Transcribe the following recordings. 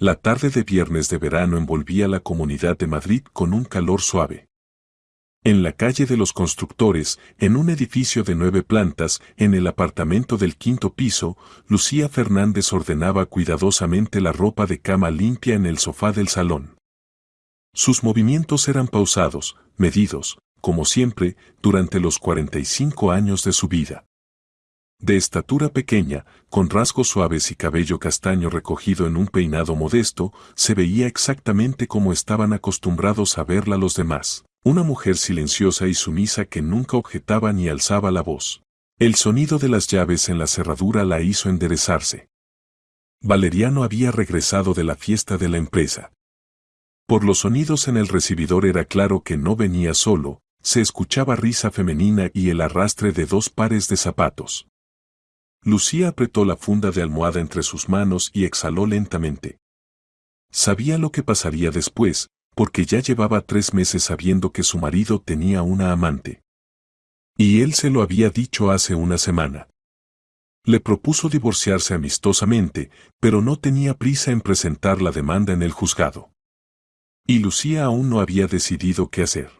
La tarde de viernes de verano envolvía la Comunidad de Madrid con un calor suave. En la calle de los Constructores, en un edificio de 9 plantas, en el apartamento del 5.º piso, Lucía Fernández ordenaba cuidadosamente la ropa de cama limpia en el sofá del salón. Sus movimientos eran pausados, medidos, como siempre, durante los 45 años de su vida. De estatura pequeña, con rasgos suaves y cabello castaño recogido en un peinado modesto, se veía exactamente como estaban acostumbrados a verla los demás. Una mujer silenciosa y sumisa que nunca objetaba ni alzaba la voz. El sonido de las llaves en la cerradura la hizo enderezarse. Valeriano había regresado de la fiesta de la empresa. Por los sonidos en el recibidor era claro que no venía solo, se escuchaba risa femenina y el arrastre de 2 pares de zapatos. Lucía apretó la funda de almohada entre sus manos y exhaló lentamente. Sabía lo que pasaría después, porque ya llevaba 3 meses sabiendo que su marido tenía una amante. Y él se lo había dicho hace una semana. Le propuso divorciarse amistosamente, pero no tenía prisa en presentar la demanda en el juzgado. Y Lucía aún no había decidido qué hacer.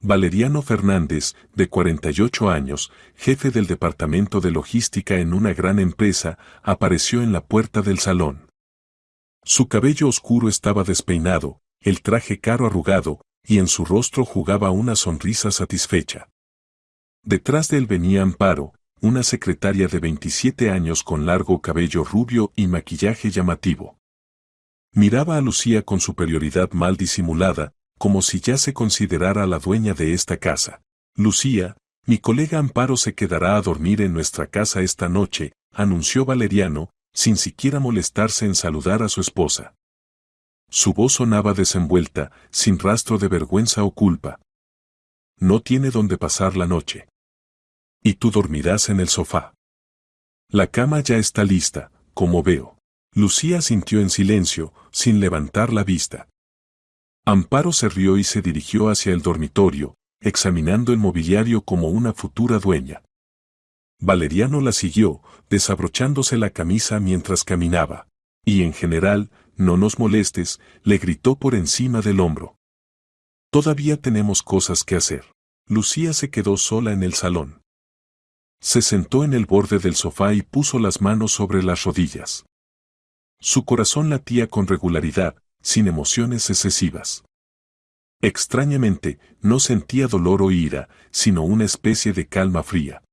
Valeriano Fernández, de 48 años, jefe del departamento de logística en una gran empresa, apareció en la puerta del salón. Su cabello oscuro estaba despeinado, el traje caro arrugado, y en su rostro jugaba una sonrisa satisfecha. Detrás de él venía Amparo, una secretaria de 27 años con largo cabello rubio y maquillaje llamativo. Miraba a Lucía con superioridad mal disimulada, como si ya se considerara la dueña de esta casa. Lucía, mi colega Amparo se quedará a dormir en nuestra casa esta noche, anunció Valeriano, sin siquiera molestarse en saludar a su esposa. Su voz sonaba desenvuelta, sin rastro de vergüenza o culpa. No tiene dónde pasar la noche. Y tú dormirás en el sofá. La cama ya está lista, como veo. Lucía sintió en silencio, sin levantar la vista. Amparo se rió y se dirigió hacia el dormitorio, examinando el mobiliario como una futura dueña. Valeriano la siguió, desabrochándose la camisa mientras caminaba. Y en general, no nos molestes, le gritó por encima del hombro. Todavía tenemos cosas que hacer. Lucía se quedó sola en el salón. Se sentó en el borde del sofá y puso las manos sobre las rodillas. Su corazón latía con regularidad, sin emociones excesivas. Extrañamente, no sentía dolor o ira, sino una especie de calma fría.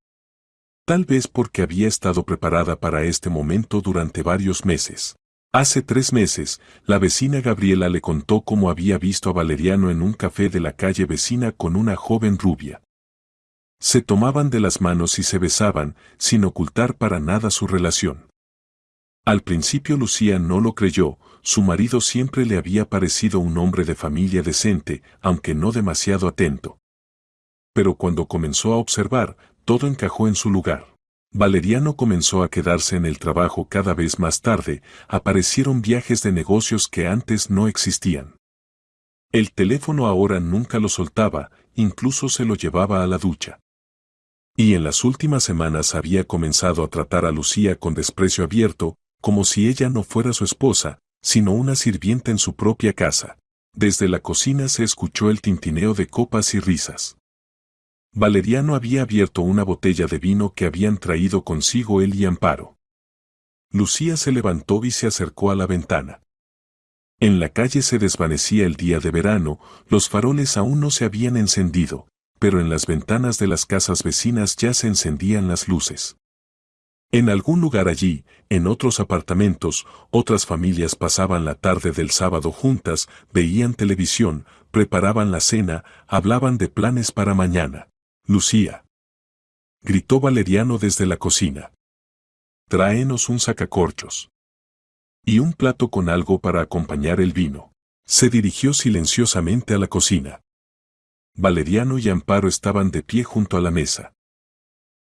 Tal vez porque había estado preparada para este momento durante varios meses. Hace 3 meses, la vecina Gabriela le contó cómo había visto a Valeriano en un café de la calle vecina con una joven rubia. Se tomaban de las manos y se besaban, sin ocultar para nada su relación. Al principio Lucía no lo creyó, su marido siempre le había parecido un hombre de familia decente, aunque no demasiado atento. Pero cuando comenzó a observar, todo encajó en su lugar. Valeriano comenzó a quedarse en el trabajo cada vez más tarde, aparecieron viajes de negocios que antes no existían. El teléfono ahora nunca lo soltaba, incluso se lo llevaba a la ducha. Y en las últimas semanas había comenzado a tratar a Lucía con desprecio abierto, como si ella no fuera su esposa, sino una sirvienta en su propia casa. Desde la cocina se escuchó el tintineo de copas y risas. Valeriano había abierto una botella de vino que habían traído consigo él y Amparo. Lucía se levantó y se acercó a la ventana. En la calle se desvanecía el día de verano, los faroles aún no se habían encendido, pero en las ventanas de las casas vecinas ya se encendían las luces. En algún lugar allí, en otros apartamentos, otras familias pasaban la tarde del sábado juntas, veían televisión, preparaban la cena, hablaban de planes para mañana. Lucía, gritó Valeriano desde la cocina. Tráenos un sacacorchos. Y un plato con algo para acompañar el vino. Se dirigió silenciosamente a la cocina. Valeriano y Amparo estaban de pie junto a la mesa.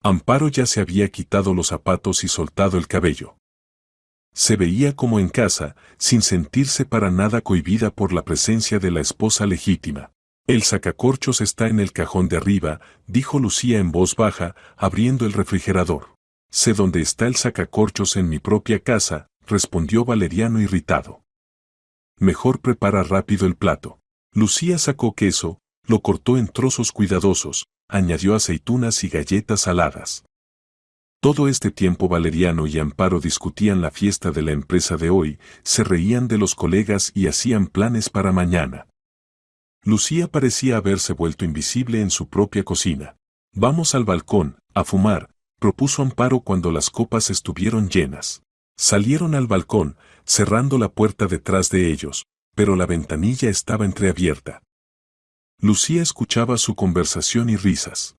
Amparo ya se había quitado los zapatos y soltado el cabello. Se veía como en casa, sin sentirse para nada cohibida por la presencia de la esposa legítima. El sacacorchos está en el cajón de arriba, dijo Lucía en voz baja, abriendo el refrigerador. Sé dónde está el sacacorchos en mi propia casa, respondió Valeriano irritado. Mejor prepara rápido el plato. Lucía sacó queso, lo cortó en trozos cuidadosos, añadió aceitunas y galletas saladas. Todo este tiempo Valeriano y Amparo discutían la fiesta de la empresa de hoy, se reían de los colegas y hacían planes para mañana. Lucía parecía haberse vuelto invisible en su propia cocina. Vamos al balcón, a fumar, propuso Amparo cuando las copas estuvieron llenas. Salieron al balcón, cerrando la puerta detrás de ellos, pero la ventanilla estaba entreabierta. Lucía escuchaba su conversación y risas.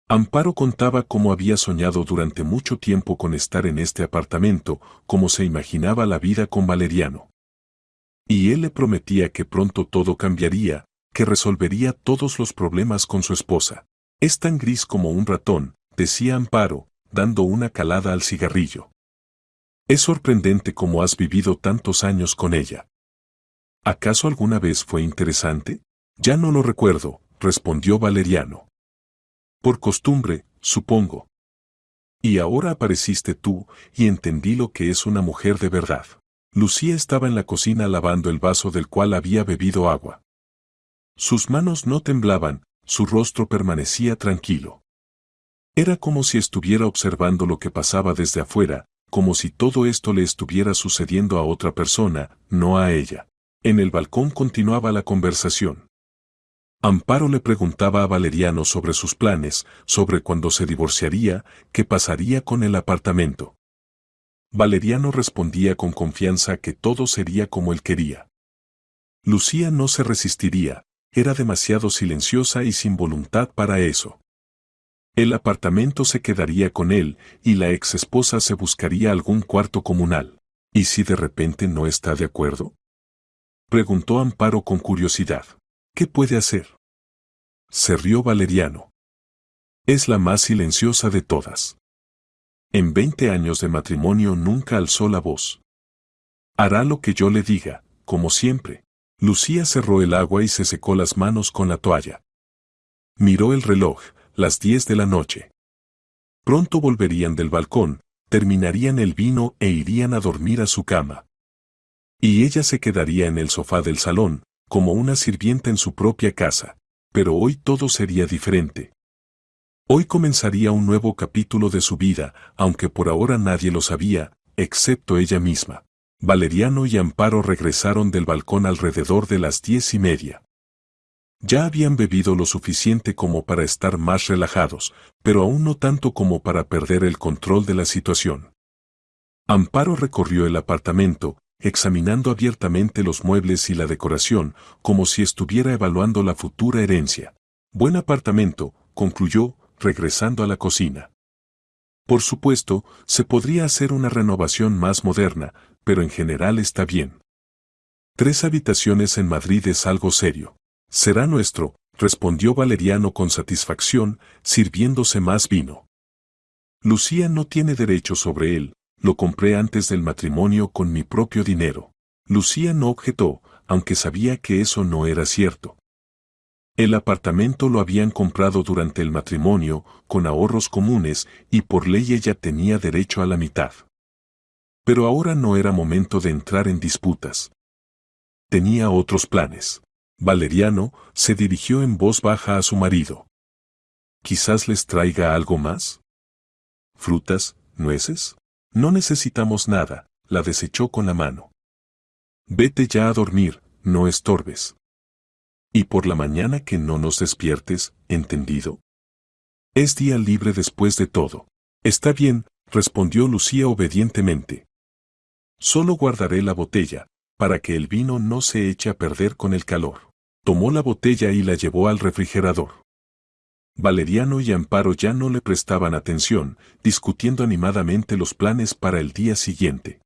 Amparo contaba cómo había soñado durante mucho tiempo con estar en este apartamento, cómo se imaginaba la vida con Valeriano. Y él le prometía que pronto todo cambiaría, que resolvería todos los problemas con su esposa. Es tan gris como un ratón, decía Amparo, dando una calada al cigarrillo. Es sorprendente cómo has vivido tantos años con ella. ¿Acaso alguna vez fue interesante? Ya no lo recuerdo, respondió Valeriano. Por costumbre, supongo. Y ahora apareciste tú, y entendí lo que es una mujer de verdad. Lucía estaba en la cocina lavando el vaso del cual había bebido agua. Sus manos no temblaban, su rostro permanecía tranquilo. Era como si estuviera observando lo que pasaba desde afuera, como si todo esto le estuviera sucediendo a otra persona, no a ella. En el balcón continuaba la conversación. Amparo le preguntaba a Valeriano sobre sus planes, sobre cuándo se divorciaría, qué pasaría con el apartamento. Valeriano respondía con confianza que todo sería como él quería. Lucía no se resistiría, era demasiado silenciosa y sin voluntad para eso. El apartamento se quedaría con él y la exesposa se buscaría algún cuarto comunal. ¿Y si de repente no está de acuerdo?, preguntó Amparo con curiosidad. ¿Qué puede hacer? Se rió Valeriano. Es la más silenciosa de todas. En 20 años de matrimonio nunca alzó la voz. Hará lo que yo le diga, como siempre. Lucía cerró el agua y se secó las manos con la toalla. Miró el reloj, las 10 de la noche. Pronto volverían del balcón, terminarían el vino e irían a dormir a su cama. Y ella se quedaría en el sofá del salón, como una sirvienta en su propia casa. Pero hoy todo sería diferente. Hoy comenzaría un nuevo capítulo de su vida, aunque por ahora nadie lo sabía, excepto ella misma. Valeriano y Amparo regresaron del balcón alrededor de las 10:30. Ya habían bebido lo suficiente como para estar más relajados, pero aún no tanto como para perder el control de la situación. Amparo recorrió el apartamento, examinando abiertamente los muebles y la decoración, como si estuviera evaluando la futura herencia. Buen apartamento, concluyó, regresando a la cocina. Por supuesto, se podría hacer una renovación más moderna, pero en general está bien. 3 habitaciones en Madrid es algo serio. Será nuestro, respondió Valeriano con satisfacción, sirviéndose más vino. Lucía no tiene derecho sobre él, lo compré antes del matrimonio con mi propio dinero. Lucía no objetó, aunque sabía que eso no era cierto. El apartamento lo habían comprado durante el matrimonio, con ahorros comunes, y por ley ella tenía derecho a la mitad. Pero ahora no era momento de entrar en disputas. Tenía otros planes. Valeriano se dirigió en voz baja a su marido. ¿Quizás les traiga algo más? ¿Frutas, nueces? No necesitamos nada, la desechó con la mano. Vete ya a dormir, no estorbes. Y por la mañana que no nos despiertes, ¿entendido? Es día libre después de todo. Está bien, respondió Lucía obedientemente. Solo guardaré la botella, para que el vino no se eche a perder con el calor. Tomó la botella y la llevó al refrigerador. Valeriano y Amparo ya no le prestaban atención, discutiendo animadamente los planes para el día siguiente.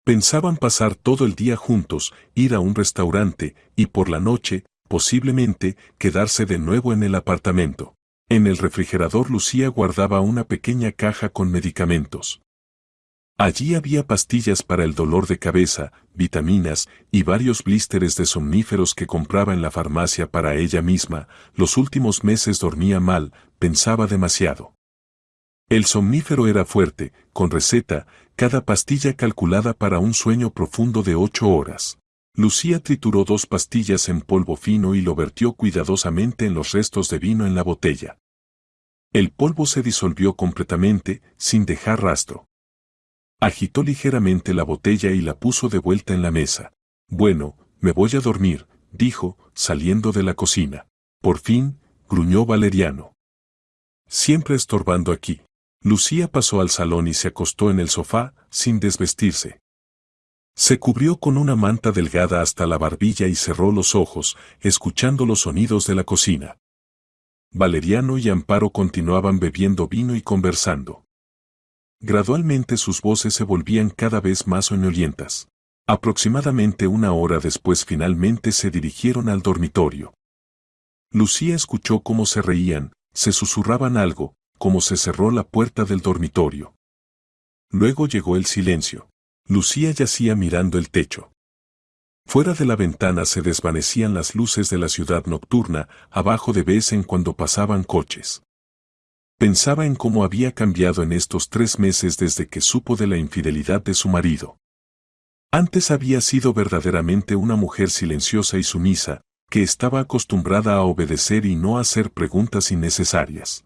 Pensaban pasar todo el día juntos, ir a un restaurante, y por la noche, posiblemente, quedarse de nuevo en el apartamento. En el refrigerador Lucía guardaba una pequeña caja con medicamentos. Allí había pastillas para el dolor de cabeza, vitaminas y varios blísteres de somníferos que compraba en la farmacia para ella misma. Los últimos meses dormía mal, pensaba demasiado. El somnífero era fuerte, con receta, cada pastilla calculada para un sueño profundo de 8 horas. Lucía trituró 2 pastillas en polvo fino y lo vertió cuidadosamente en los restos de vino en la botella. El polvo se disolvió completamente, sin dejar rastro. Agitó ligeramente la botella y la puso de vuelta en la mesa. Bueno, me voy a dormir, dijo, saliendo de la cocina. Por fin, gruñó Valeriano. Siempre estorbando aquí. Lucía pasó al salón y se acostó en el sofá, sin desvestirse. Se cubrió con una manta delgada hasta la barbilla y cerró los ojos, escuchando los sonidos de la cocina. Valeriano y Amparo continuaban bebiendo vino y conversando. Gradualmente sus voces se volvían cada vez más soñolientas. Aproximadamente una hora después finalmente se dirigieron al dormitorio. Lucía escuchó cómo se reían, se susurraban algo, como se cerró la puerta del dormitorio. Luego llegó el silencio. Lucía yacía mirando el techo. Fuera de la ventana se desvanecían las luces de la ciudad nocturna, abajo de vez en cuando pasaban coches. Pensaba en cómo había cambiado en estos 3 meses desde que supo de la infidelidad de su marido. Antes había sido verdaderamente una mujer silenciosa y sumisa, que estaba acostumbrada a obedecer y no a hacer preguntas innecesarias.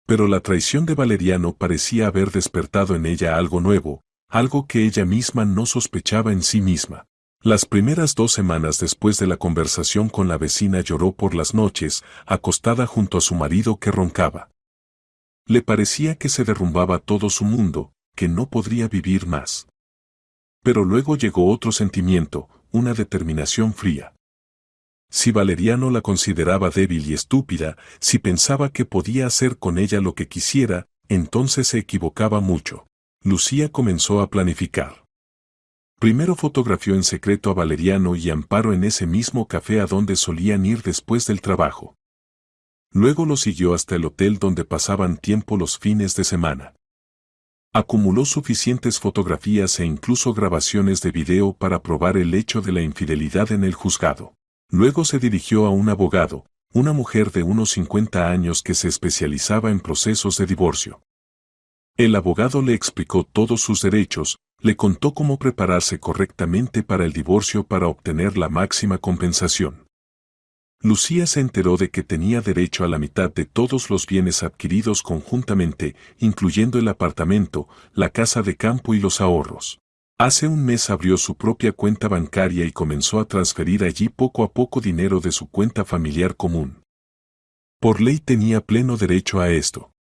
Pero la traición de Valeriano parecía haber despertado en ella algo nuevo, algo que ella misma no sospechaba en sí misma. Las primeras 2 semanas después de la conversación con la vecina lloró por las noches, acostada junto a su marido que roncaba. Le parecía que se derrumbaba todo su mundo, que no podría vivir más. Pero luego llegó otro sentimiento, una determinación fría. Si Valeriano la consideraba débil y estúpida, si pensaba que podía hacer con ella lo que quisiera, entonces se equivocaba mucho. Lucía comenzó a planificar. Primero fotografió en secreto a Valeriano y Amparo en ese mismo café a donde solían ir después del trabajo. Luego lo siguió hasta el hotel donde pasaban tiempo los fines de semana. Acumuló suficientes fotografías e incluso grabaciones de video para probar el hecho de la infidelidad en el juzgado. Luego se dirigió a un abogado, una mujer de unos 50 años que se especializaba en procesos de divorcio. El abogado le explicó todos sus derechos, le contó cómo prepararse correctamente para el divorcio para obtener la máxima compensación. Lucía se enteró de que tenía derecho a la mitad de todos los bienes adquiridos conjuntamente, incluyendo el apartamento, la casa de campo y los ahorros. Hace un mes abrió su propia cuenta bancaria y comenzó a transferir allí poco a poco dinero de su cuenta familiar común. Por ley tenía pleno derecho a esto.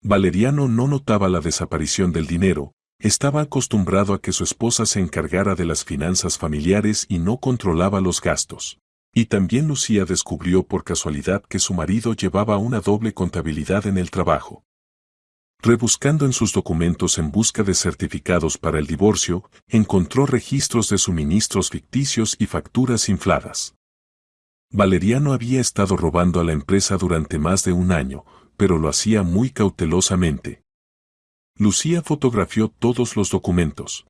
Valeriano no notaba la desaparición del dinero, estaba acostumbrado a que su esposa se encargara de las finanzas familiares y no controlaba los gastos. Y también Lucía descubrió por casualidad que su marido llevaba una doble contabilidad en el trabajo. Rebuscando en sus documentos en busca de certificados para el divorcio, encontró registros de suministros ficticios y facturas infladas. Valeriano había estado robando a la empresa durante más de un año, pero lo hacía muy cautelosamente. Lucía fotografió todos los documentos.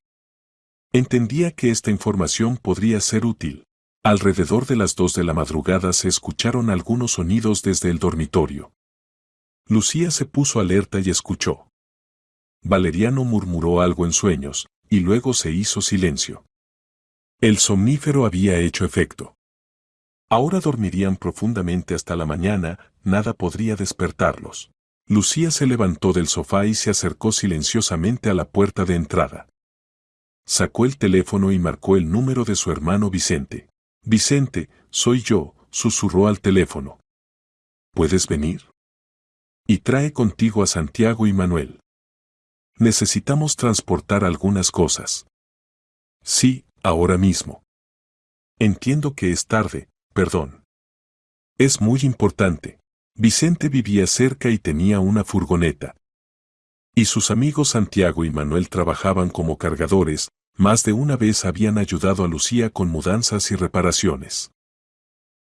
Entendía que esta información podría ser útil. Alrededor de las 2 de la madrugada se escucharon algunos sonidos desde el dormitorio. Lucía se puso alerta y escuchó. Valeriano murmuró algo en sueños, y luego se hizo silencio. El somnífero había hecho efecto. Ahora dormirían profundamente hasta la mañana, nada podría despertarlos. Lucía se levantó del sofá y se acercó silenciosamente a la puerta de entrada. Sacó el teléfono y marcó el número de su hermano Vicente. «Vicente, soy yo», susurró al teléfono. «¿Puedes venir? Y trae contigo a Santiago y Manuel. Necesitamos transportar algunas cosas». «Sí, ahora mismo». «Entiendo que es tarde, perdón». «Es muy importante». Vicente vivía cerca y tenía una furgoneta. Y sus amigos Santiago y Manuel trabajaban como cargadores, más de una vez habían ayudado a Lucía con mudanzas y reparaciones.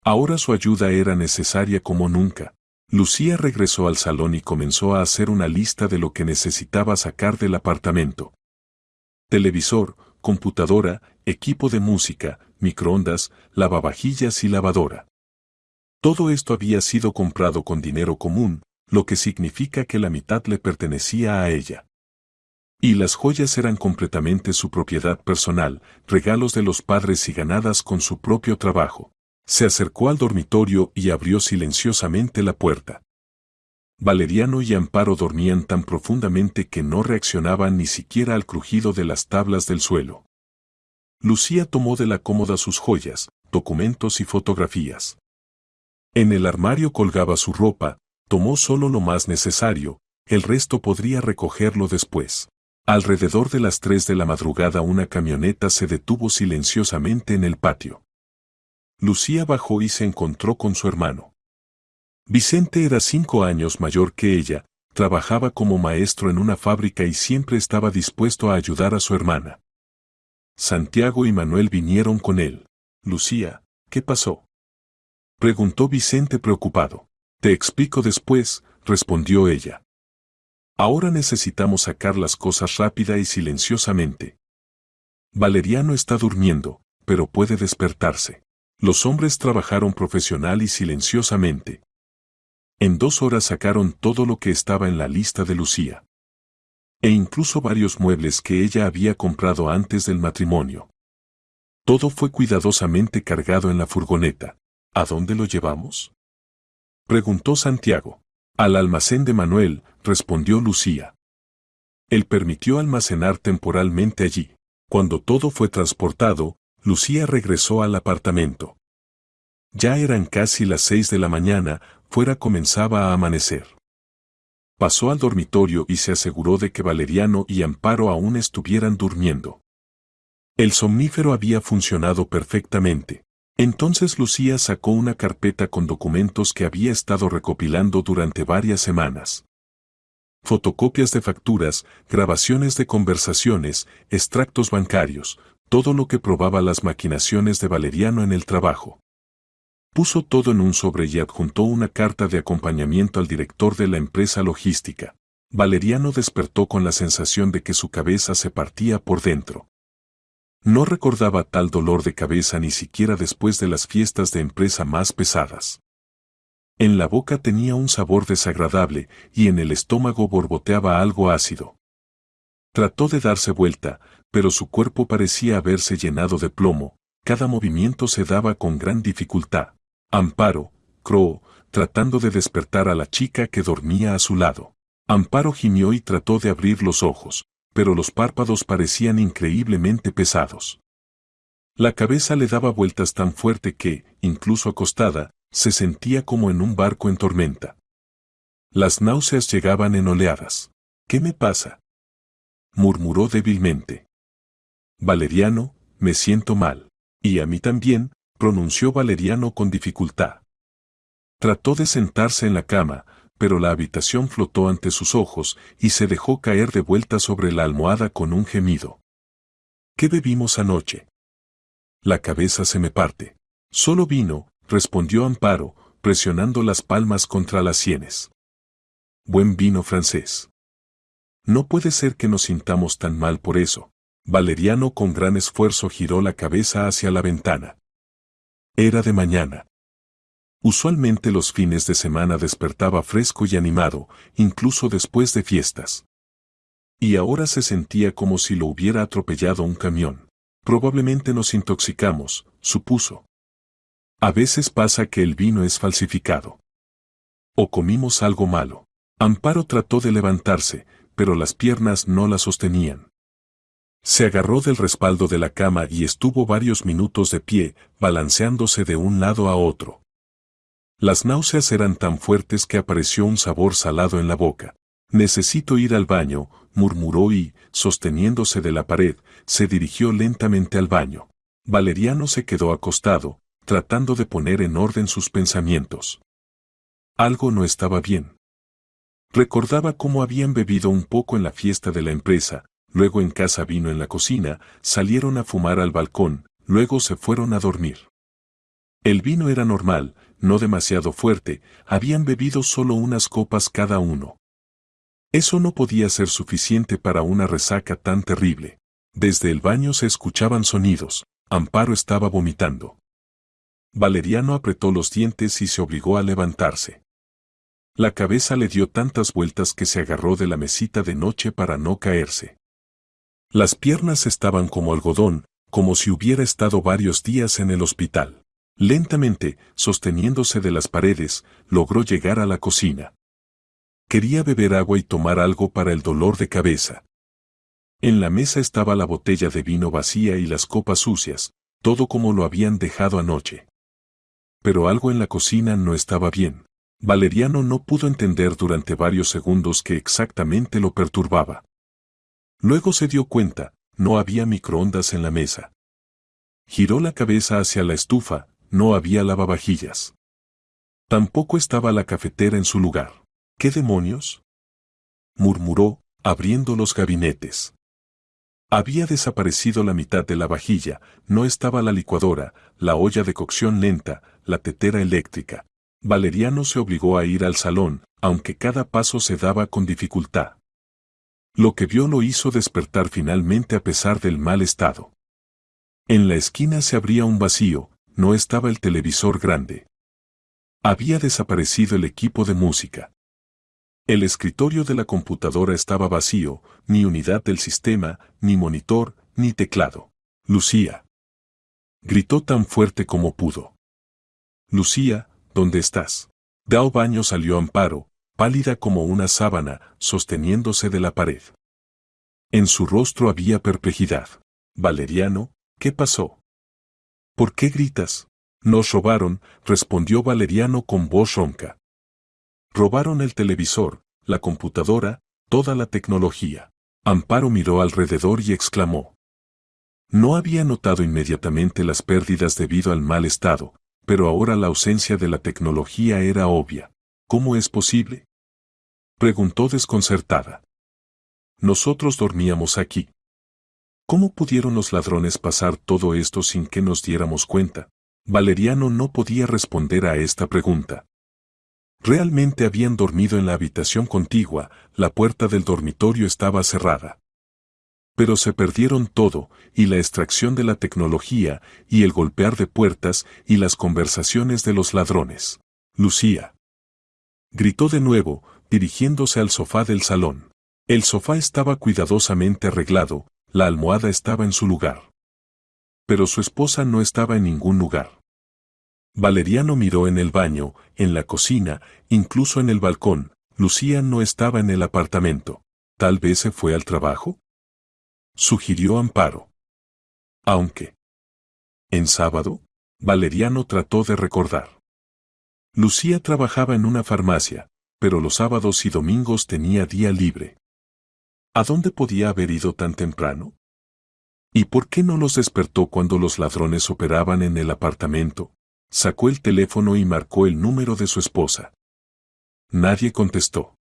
Ahora su ayuda era necesaria como nunca. Lucía regresó al salón y comenzó a hacer una lista de lo que necesitaba sacar del apartamento. Televisor, computadora, equipo de música, microondas, lavavajillas y lavadora. Todo esto había sido comprado con dinero común, lo que significa que la mitad le pertenecía a ella. Y las joyas eran completamente su propiedad personal, regalos de los padres y ganadas con su propio trabajo. Se acercó al dormitorio y abrió silenciosamente la puerta. Valeriano y Amparo dormían tan profundamente que no reaccionaban ni siquiera al crujido de las tablas del suelo. Lucía tomó de la cómoda sus joyas, documentos y fotografías. En el armario colgaba su ropa, tomó solo lo más necesario, el resto podría recogerlo después. Alrededor de las 3 de la madrugada una camioneta se detuvo silenciosamente en el patio. Lucía bajó y se encontró con su hermano. Vicente era 5 años mayor que ella, trabajaba como maestro en una fábrica y siempre estaba dispuesto a ayudar a su hermana. Santiago y Manuel vinieron con él. Lucía, ¿qué pasó?, preguntó Vicente preocupado. Te explico después, respondió ella. Ahora necesitamos sacar las cosas rápida y silenciosamente. Valeriano está durmiendo, pero puede despertarse. Los hombres trabajaron profesional y silenciosamente. En 2 horas sacaron todo lo que estaba en la lista de Lucía. E incluso varios muebles que ella había comprado antes del matrimonio. Todo fue cuidadosamente cargado en la furgoneta. ¿A dónde lo llevamos?, preguntó Santiago. Al almacén de Manuel, respondió Lucía. Él permitió almacenar temporalmente allí. Cuando todo fue transportado, Lucía regresó al apartamento. Ya eran casi las 6 de la mañana, fuera comenzaba a amanecer. Pasó al dormitorio y se aseguró de que Valeriano y Amparo aún estuvieran durmiendo. El somnífero había funcionado perfectamente. Entonces Lucía sacó una carpeta con documentos que había estado recopilando durante varias semanas. Fotocopias de facturas, grabaciones de conversaciones, extractos bancarios, todo lo que probaba las maquinaciones de Valeriano en el trabajo. Puso todo en un sobre y adjuntó una carta de acompañamiento al director de la empresa logística. Valeriano despertó con la sensación de que su cabeza se partía por dentro. No recordaba tal dolor de cabeza ni siquiera después de las fiestas de empresa más pesadas. En la boca tenía un sabor desagradable y en el estómago borboteaba algo ácido. Trató de darse vuelta, pero su cuerpo parecía haberse llenado de plomo, cada movimiento se daba con gran dificultad. Amparo, croó, tratando de despertar a la chica que dormía a su lado. Amparo gimió y trató de abrir los ojos, pero los párpados parecían increíblemente pesados. La cabeza le daba vueltas tan fuerte que, incluso acostada, se sentía como en un barco en tormenta. Las náuseas llegaban en oleadas. ¿Qué me pasa?, murmuró débilmente. Valeriano, me siento mal. Y a mí también, pronunció Valeriano con dificultad. Trató de sentarse en la cama, pero la habitación flotó ante sus ojos y se dejó caer de vuelta sobre la almohada con un gemido. ¿Qué bebimos anoche? La cabeza se me parte. Solo vino, respondió Amparo, presionando las palmas contra las sienes. Buen vino francés. No puede ser que nos sintamos tan mal por eso. Valeriano con gran esfuerzo giró la cabeza hacia la ventana. Era de mañana. Usualmente los fines de semana despertaba fresco y animado, incluso después de fiestas. Y ahora se sentía como si lo hubiera atropellado un camión. Probablemente nos intoxicamos, supuso. A veces pasa que el vino es falsificado. O comimos algo malo. Amparo trató de levantarse, pero las piernas no la sostenían. Se agarró del respaldo de la cama y estuvo varios minutos de pie, balanceándose de un lado a otro. Las náuseas eran tan fuertes que apareció un sabor salado en la boca. Necesito ir al baño, murmuró y, sosteniéndose de la pared, se dirigió lentamente al baño. Valeriano se quedó acostado, tratando de poner en orden sus pensamientos. Algo no estaba bien. Recordaba cómo habían bebido un poco en la fiesta de la empresa, luego en casa vino en la cocina, salieron a fumar al balcón, luego se fueron a dormir. El vino era normal, no demasiado fuerte, habían bebido solo unas copas cada uno. Eso no podía ser suficiente para una resaca tan terrible. Desde el baño se escuchaban sonidos. Amparo estaba vomitando. Valeriano apretó los dientes y se obligó a levantarse. La cabeza le dio tantas vueltas que se agarró de la mesita de noche para no caerse. Las piernas estaban como algodón, como si hubiera estado varios días en el hospital. Lentamente, sosteniéndose de las paredes, logró llegar a la cocina. Quería beber agua y tomar algo para el dolor de cabeza. En la mesa estaba la botella de vino vacía y las copas sucias, todo como lo habían dejado anoche. Pero algo en la cocina no estaba bien. Valeriano no pudo entender durante varios segundos qué exactamente lo perturbaba. Luego se dio cuenta, no había microondas en la mesa. Giró la cabeza hacia la estufa, no había lavavajillas. Tampoco estaba la cafetera en su lugar. ¿Qué demonios?, murmuró, abriendo los gabinetes. Había desaparecido la mitad de la vajilla, no estaba la licuadora, la olla de cocción lenta, la tetera eléctrica. Valeriano se obligó a ir al salón, aunque cada paso se daba con dificultad. Lo que vio lo hizo despertar finalmente a pesar del mal estado. En la esquina se abría un vacío, no estaba el televisor grande. Había desaparecido el equipo de música. El escritorio de la computadora estaba vacío, ni unidad del sistema, ni monitor, ni teclado. Lucía. Gritó tan fuerte como pudo. Lucía, ¿dónde estás? Del baño salió Amparo, pálida como una sábana, sosteniéndose de la pared. En su rostro había perplejidad. Valeriano, ¿qué pasó? ¿Por qué gritas? Nos robaron, respondió Valeriano con voz ronca. Robaron el televisor, la computadora, toda la tecnología. Amparo miró alrededor y exclamó. No había notado inmediatamente las pérdidas debido al mal estado, pero ahora la ausencia de la tecnología era obvia. ¿Cómo es posible?, preguntó desconcertada. Nosotros dormíamos aquí. ¿Cómo pudieron los ladrones pasar todo esto sin que nos diéramos cuenta? Valeriano no podía responder a esta pregunta. Realmente habían dormido en la habitación contigua, la puerta del dormitorio estaba cerrada. Pero se perdieron todo, y la extracción de la tecnología, y el golpear de puertas, y las conversaciones de los ladrones. Lucía. Gritó de nuevo, dirigiéndose al sofá del salón. El sofá estaba cuidadosamente arreglado, la almohada estaba en su lugar. Pero su esposa no estaba en ningún lugar. Valeriano miró en el baño, en la cocina, incluso en el balcón. Lucía no estaba en el apartamento. ¿Tal vez se fue al trabajo?, sugirió Amparo. Aunque. ¿En sábado? Valeriano trató de recordar. Lucía trabajaba en una farmacia, pero los sábados y domingos tenía día libre. ¿A dónde podía haber ido tan temprano? ¿Y por qué no los despertó cuando los ladrones operaban en el apartamento? Sacó el teléfono y marcó el número de su esposa. Nadie contestó.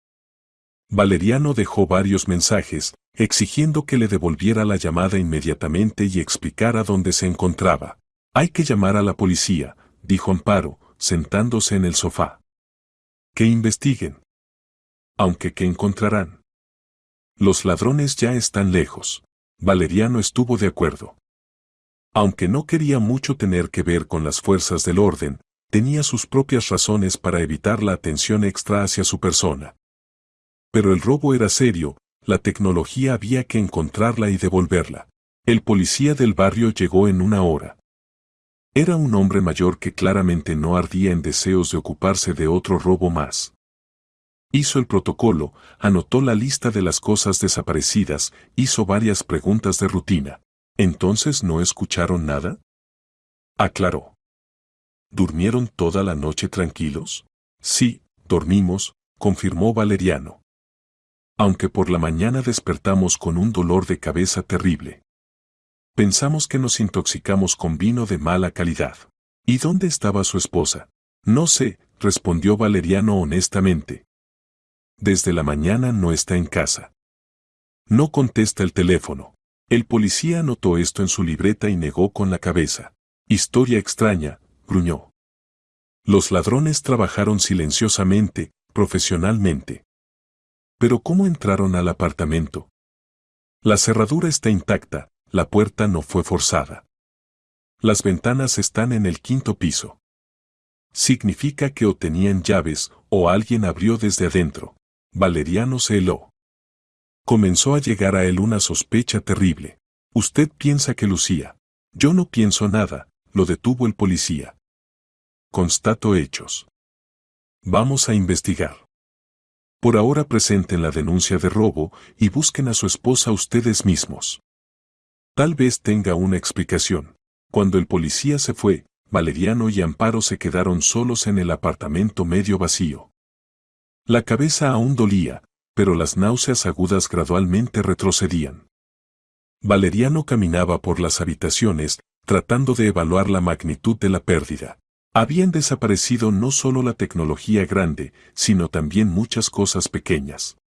Valeriano dejó varios mensajes, exigiendo que le devolviera la llamada inmediatamente y explicara dónde se encontraba. Hay que llamar a la policía, dijo Amparo, sentándose en el sofá. Que investiguen. Aunque ¿qué encontrarán? Los ladrones ya están lejos. Valeriano estuvo de acuerdo. Aunque no quería mucho tener que ver con las fuerzas del orden, tenía sus propias razones para evitar la atención extra hacia su persona. Pero el robo era serio, la tecnología había que encontrarla y devolverla. El policía del barrio llegó en una hora. Era un hombre mayor que claramente no ardía en deseos de ocuparse de otro robo más. Hizo el protocolo, anotó la lista de las cosas desaparecidas, hizo varias preguntas de rutina. ¿Entonces no escucharon nada?, aclaró. ¿Durmieron toda la noche tranquilos? Sí, dormimos, confirmó Valeriano. Aunque por la mañana despertamos con un dolor de cabeza terrible. Pensamos que nos intoxicamos con vino de mala calidad. ¿Y dónde estaba su esposa? No sé, respondió Valeriano honestamente. Desde la mañana no está en casa. No contesta el teléfono. El policía anotó esto en su libreta y negó con la cabeza. Historia extraña, gruñó. Los ladrones trabajaron silenciosamente, profesionalmente. ¿Pero cómo entraron al apartamento? La cerradura está intacta, la puerta no fue forzada. Las ventanas están en el 5º piso. Significa que o tenían llaves o alguien abrió desde adentro. Valeriano se heló. Comenzó a llegar a él una sospecha terrible. Usted piensa que Lucía. Yo no pienso nada, lo detuvo el policía. Constato hechos. Vamos a investigar. Por ahora presenten la denuncia de robo y busquen a su esposa ustedes mismos. Tal vez tenga una explicación. Cuando el policía se fue, Valeriano y Amparo se quedaron solos en el apartamento medio vacío. La cabeza aún dolía, pero las náuseas agudas gradualmente retrocedían. Valeriano caminaba por las habitaciones, tratando de evaluar la magnitud de la pérdida. Habían desaparecido no solo la tecnología grande, sino también muchas cosas pequeñas.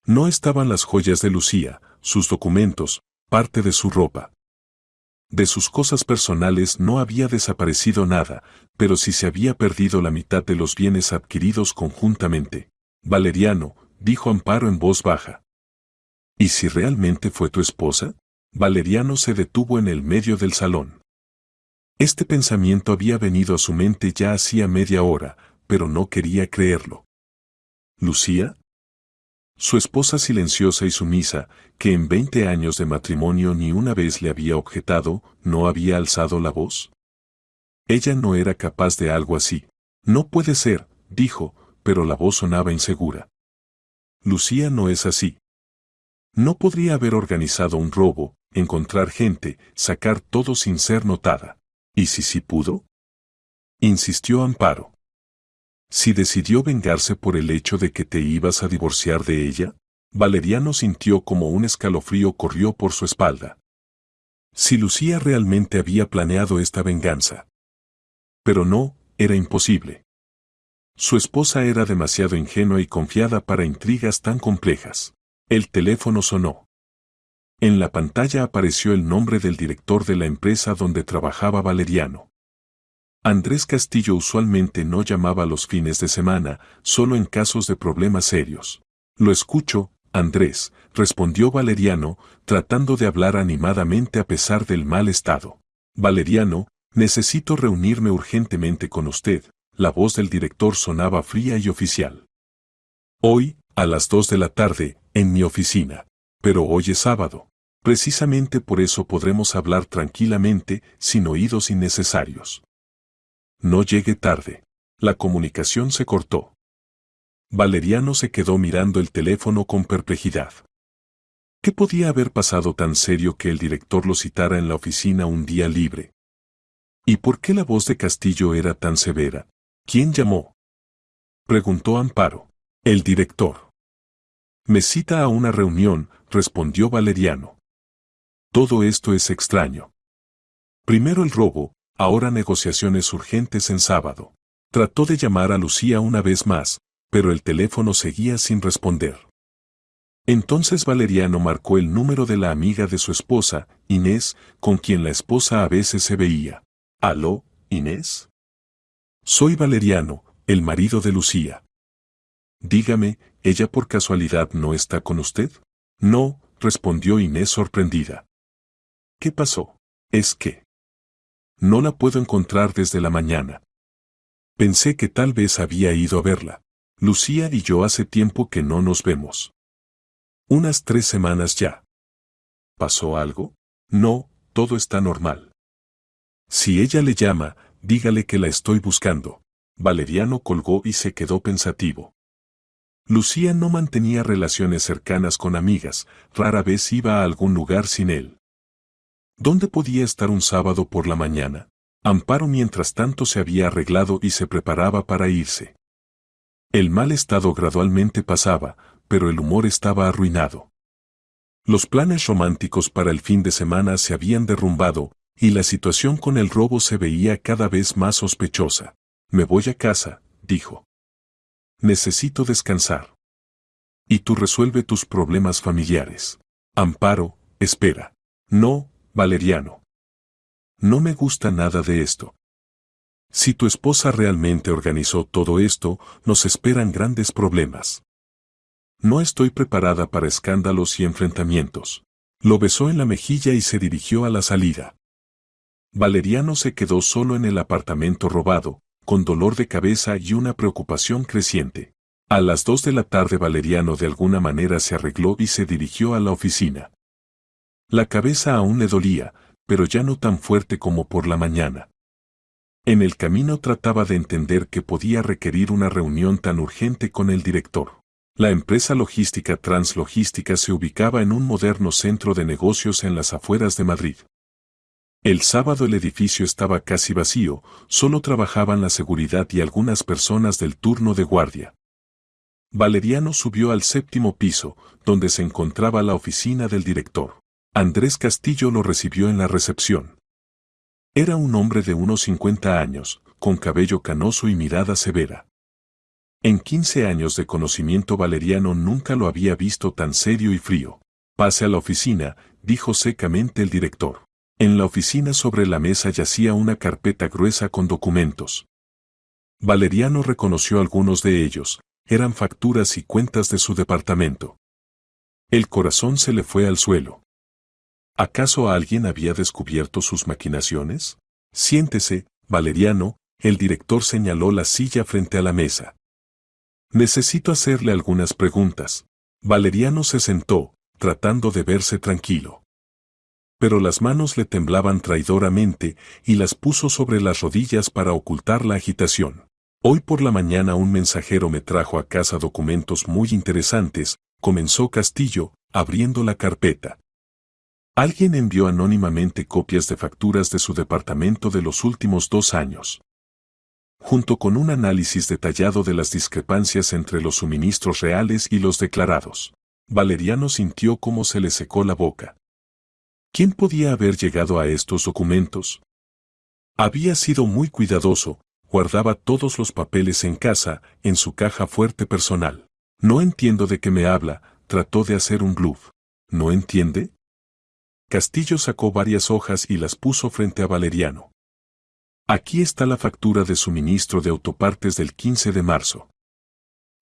No estaban las joyas de Lucía, sus documentos, parte de su ropa. De sus cosas personales no había desaparecido nada, pero sí se había perdido la mitad de los bienes adquiridos conjuntamente. Valeriano, dijo Amparo en voz baja. ¿Y si realmente fue tu esposa? Valeriano se detuvo en el medio del salón. Este pensamiento había venido a su mente ya hacía media hora, pero no quería creerlo. ¿Lucía? Su esposa silenciosa y sumisa, que en 20 años de matrimonio ni una vez le había objetado, ¿no había alzado la voz? Ella no era capaz de algo así. No puede ser, dijo, pero la voz sonaba insegura. Lucía no es así. No podría haber organizado un robo, encontrar gente, sacar todo sin ser notada. ¿Y si sí pudo? Insistió Amparo. ¿Si decidió vengarse por el hecho de que te ibas a divorciar de ella? Valeriano sintió como un escalofrío corrió por su espalda. Si Lucía realmente había planeado esta venganza. Pero no, era imposible. Su esposa era demasiado ingenua y confiada para intrigas tan complejas. El teléfono sonó. En la pantalla apareció el nombre del director de la empresa donde trabajaba Valeriano. Andrés Castillo usualmente no llamaba los fines de semana, solo en casos de problemas serios. Lo escucho, Andrés, respondió Valeriano, tratando de hablar animadamente a pesar del mal estado. Valeriano, necesito reunirme urgentemente con usted. La voz del director sonaba fría y oficial. Hoy, a las 2 de la tarde, en mi oficina. Pero hoy es sábado. Precisamente por eso podremos hablar tranquilamente, sin oídos innecesarios. No llegue tarde. La comunicación se cortó. Valeriano se quedó mirando el teléfono con perplejidad. ¿Qué podía haber pasado tan serio que el director lo citara en la oficina un día libre? ¿Y por qué la voz de Castillo era tan severa? ¿Quién llamó? Preguntó Amparo. El director. Me cita a una reunión, respondió Valeriano. Todo esto es extraño. Primero el robo, ahora negociaciones urgentes en sábado. Trató de llamar a Lucía una vez más, pero el teléfono seguía sin responder. Entonces Valeriano marcó el número de la amiga de su esposa, Inés, con quien la esposa a veces se veía. ¿Aló, Inés? Soy Valeriano, el marido de Lucía. Dígame, ¿ella por casualidad no está con usted? No, respondió Inés sorprendida. ¿Qué pasó? Es que no la puedo encontrar desde la mañana. Pensé que tal vez había ido a verla. Lucía y yo hace tiempo que no nos vemos. Unas 3 semanas ya. ¿Pasó algo? No, todo está normal. Si ella le llama, dígale que la estoy buscando. Valeriano colgó y se quedó pensativo. Lucía no mantenía relaciones cercanas con amigas, rara vez iba a algún lugar sin él. ¿Dónde podía estar un sábado por la mañana? Amparo mientras tanto se había arreglado y se preparaba para irse. El mal estado gradualmente pasaba, pero el humor estaba arruinado. Los planes románticos para el fin de semana se habían derrumbado, y la situación con el robo se veía cada vez más sospechosa. Me voy a casa, dijo. Necesito descansar. Y tú resuelve tus problemas familiares. Amparo, espera. No, Valeriano. No me gusta nada de esto. Si tu esposa realmente organizó todo esto, nos esperan grandes problemas. No estoy preparada para escándalos y enfrentamientos. Lo besó en la mejilla y se dirigió a la salida. Valeriano se quedó solo en el apartamento robado, con dolor de cabeza y una preocupación creciente. A las 2 de la tarde Valeriano de alguna manera se arregló y se dirigió a la oficina. La cabeza aún le dolía, pero ya no tan fuerte como por la mañana. En el camino trataba de entender qué podía requerir una reunión tan urgente con el director. La empresa logística Translogística se ubicaba en un moderno centro de negocios en las afueras de Madrid. El sábado el edificio estaba casi vacío, solo trabajaban la seguridad y algunas personas del turno de guardia. Valeriano subió al 7º piso, donde se encontraba la oficina del director. Andrés Castillo lo recibió en la recepción. Era un hombre de unos 50 años, con cabello canoso y mirada severa. En 15 años de conocimiento Valeriano nunca lo había visto tan serio y frío. «Pase a la oficina», dijo secamente el director. En la oficina sobre la mesa yacía una carpeta gruesa con documentos. Valeriano reconoció algunos de ellos, eran facturas y cuentas de su departamento. El corazón se le fue al suelo. ¿Acaso alguien había descubierto sus maquinaciones? «Siéntese, Valeriano», el director señaló la silla frente a la mesa. «Necesito hacerle algunas preguntas». Valeriano se sentó, tratando de verse tranquilo. Pero las manos le temblaban traidoramente y las puso sobre las rodillas para ocultar la agitación. «Hoy por la mañana un mensajero me trajo a casa documentos muy interesantes», comenzó Castillo, abriendo la carpeta. Alguien envió anónimamente copias de facturas de su departamento de los últimos 2 años. Junto con un análisis detallado de las discrepancias entre los suministros reales y los declarados. Valeriano sintió cómo se le secó la boca. ¿Quién podía haber llegado a estos documentos? Había sido muy cuidadoso, guardaba todos los papeles en casa, en su caja fuerte personal. «No entiendo de qué me habla», trató de hacer un bluff. «¿No entiende?» Castillo sacó varias hojas y las puso frente a Valeriano. «Aquí está la factura de suministro de autopartes del 15 de marzo.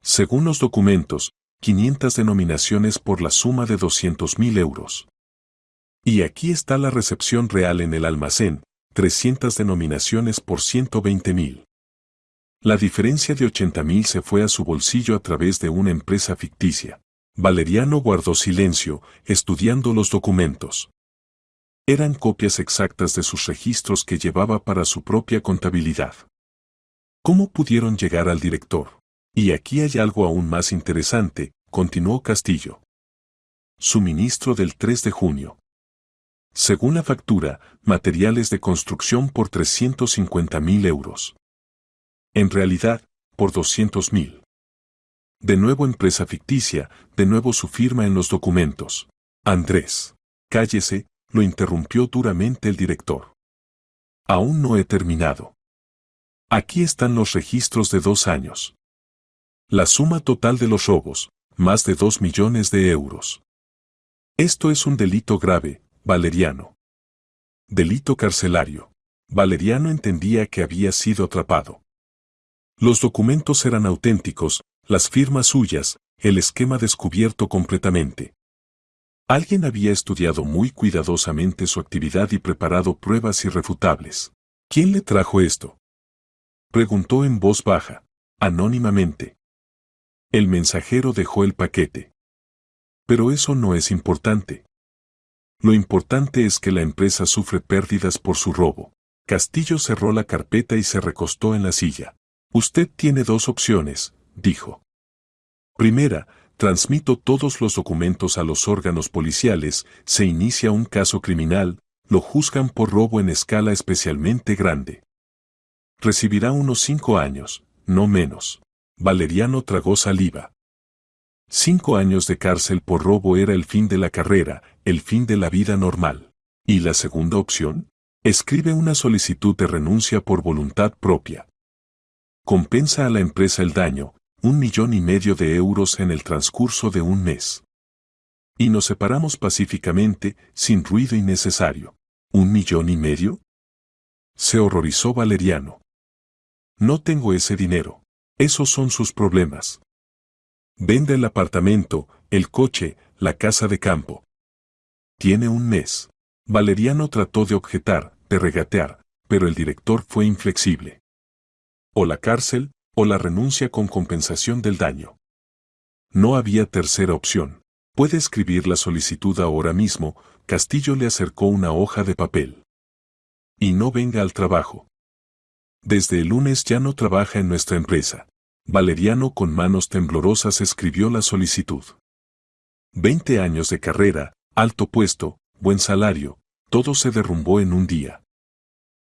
Según los documentos, 500 denominaciones por la suma de 200.000 euros. Y aquí está la recepción real en el almacén, 300 denominaciones por 120.000. La diferencia de 80.000 se fue a su bolsillo a través de una empresa ficticia». Valeriano guardó silencio, estudiando los documentos. Eran copias exactas de sus registros que llevaba para su propia contabilidad. ¿Cómo pudieron llegar al director? Y aquí hay algo aún más interesante, continuó Castillo. Suministro del 3 de junio. Según la factura, materiales de construcción por 350.000 euros. En realidad, por 200.000. De nuevo empresa ficticia, de nuevo su firma en los documentos. «Andrés, cállese», lo interrumpió duramente el director. «Aún no he terminado. Aquí están los registros de 2 años. La suma total de los robos, más de 2 millones de euros. Esto es un delito grave, Valeriano. Delito carcelario». Valeriano entendía que había sido atrapado. Los documentos eran auténticos, las firmas suyas, el esquema descubierto completamente. Alguien había estudiado muy cuidadosamente su actividad y preparado pruebas irrefutables. «¿Quién le trajo esto?», preguntó en voz baja, anónimamente. El mensajero dejó el paquete. «Pero eso no es importante. Lo importante es que la empresa sufre pérdidas por su robo». Castillo cerró la carpeta y se recostó en la silla. «Usted tiene 2 opciones», dijo. «Primera, transmito todos los documentos a los órganos policiales, se inicia un caso criminal, lo juzgan por robo en escala especialmente grande. Recibirá unos 5 años, no menos». Valeriano tragó saliva. 5 años de cárcel por robo era el fin de la carrera, el fin de la vida normal. ¿Y la segunda opción? Escribe una solicitud de renuncia por voluntad propia. Compensa a la empresa el daño, 1,5 millones de euros en el transcurso de 1 mes. Y nos separamos pacíficamente, sin ruido innecesario. ¿1,5 millones? Se horrorizó Valeriano. «No tengo ese dinero. Esos son sus problemas. Venda el apartamento, el coche, la casa de campo. Tiene 1 mes». Valeriano trató de objetar, de regatear, pero el director fue inflexible. «O la cárcel, o la renuncia con compensación del daño». No había tercera opción. Puede escribir la solicitud ahora mismo. Castillo le acercó una hoja de papel. Y no venga al trabajo. Desde el lunes ya no trabaja en nuestra empresa. Valeriano con manos temblorosas escribió la solicitud. 20 años de carrera, alto puesto, buen salario, todo se derrumbó en un día.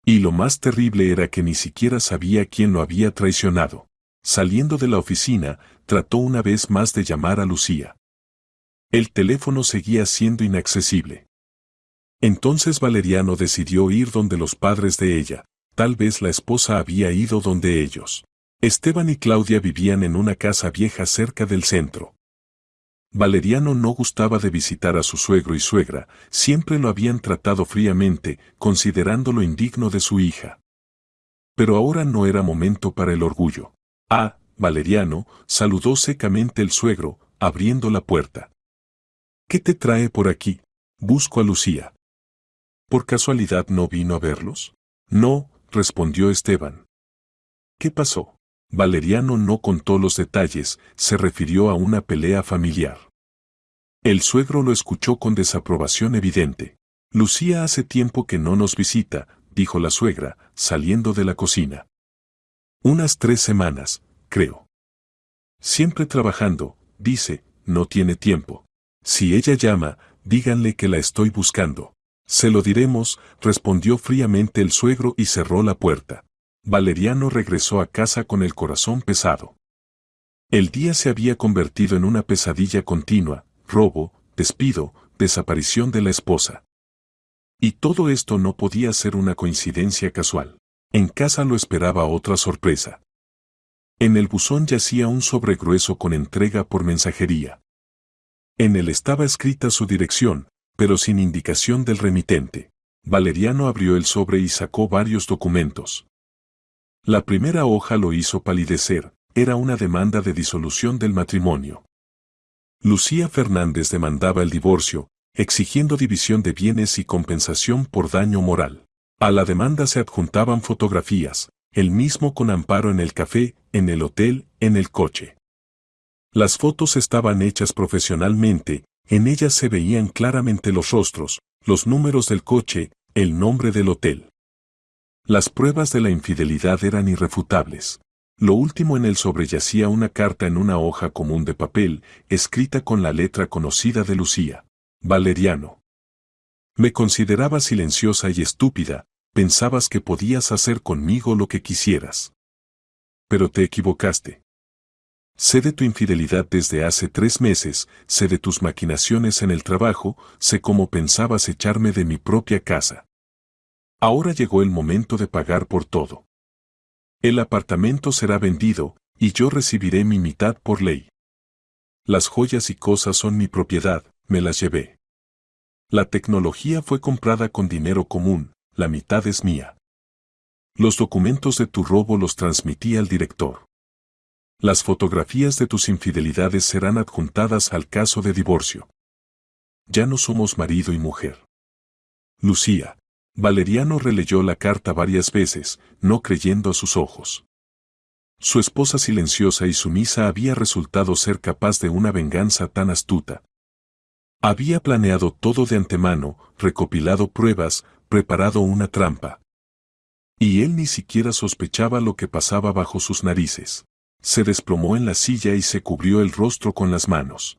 Y lo más terrible era que ni siquiera sabía quién lo había traicionado. Saliendo de la oficina, trató una vez más de llamar a Lucía. El teléfono seguía siendo inaccesible. Entonces Valeriano decidió ir donde los padres de ella. Tal vez la esposa había ido donde ellos. Esteban y Claudia vivían en una casa vieja cerca del centro. Valeriano no gustaba de visitar a su suegro y suegra, siempre lo habían tratado fríamente, considerándolo indigno de su hija. Pero ahora no era momento para el orgullo. Ah, Valeriano, saludó secamente el suegro, abriendo la puerta. ¿Qué te trae por aquí? Busco a Lucía. ¿Por casualidad no vino a verlos? No, respondió Esteban. ¿Qué pasó? Valeriano no contó los detalles, se refirió a una pelea familiar. El suegro lo escuchó con desaprobación evidente. Lucía hace tiempo que no nos visita, dijo la suegra, saliendo de la cocina. Unas 3 semanas, creo. Siempre trabajando, dice, no tiene tiempo. Si ella llama, díganle que la estoy buscando. Se lo diremos, respondió fríamente el suegro y cerró la puerta. Valeriano regresó a casa con el corazón pesado. El día se había convertido en una pesadilla continua, robo, despido, desaparición de la esposa. Y todo esto no podía ser una coincidencia casual. En casa lo esperaba otra sorpresa. En el buzón yacía un sobre grueso con entrega por mensajería. En él estaba escrita su dirección, pero sin indicación del remitente. Valeriano abrió el sobre y sacó varios documentos. La primera hoja lo hizo palidecer, era una demanda de disolución del matrimonio. Lucía Fernández demandaba el divorcio, exigiendo división de bienes y compensación por daño moral. A la demanda se adjuntaban fotografías, él mismo con Amparo en el café, en el hotel, en el coche. Las fotos estaban hechas profesionalmente, en ellas se veían claramente los rostros, los números del coche, el nombre del hotel. Las pruebas de la infidelidad eran irrefutables. Lo último en el sobre yacía una carta en una hoja común de papel, escrita con la letra conocida de Lucía. Valeriano. Me considerabas silenciosa y estúpida, pensabas que podías hacer conmigo lo que quisieras. Pero te equivocaste. Sé de tu infidelidad desde hace 3 meses, sé de tus maquinaciones en el trabajo, sé cómo pensabas echarme de mi propia casa. Ahora llegó el momento de pagar por todo. El apartamento será vendido, y yo recibiré mi mitad por ley. Las joyas y cosas son mi propiedad, me las llevé. La tecnología fue comprada con dinero común, la mitad es mía. Los documentos de tu robo los transmití al director. Las fotografías de tus infidelidades serán adjuntadas al caso de divorcio. Ya no somos marido y mujer. Lucía. Valeriano releyó la carta varias veces, no creyendo a sus ojos. Su esposa silenciosa y sumisa había resultado ser capaz de una venganza tan astuta. Había planeado todo de antemano, recopilado pruebas, preparado una trampa. Y él ni siquiera sospechaba lo que pasaba bajo sus narices. Se desplomó en la silla y se cubrió el rostro con las manos.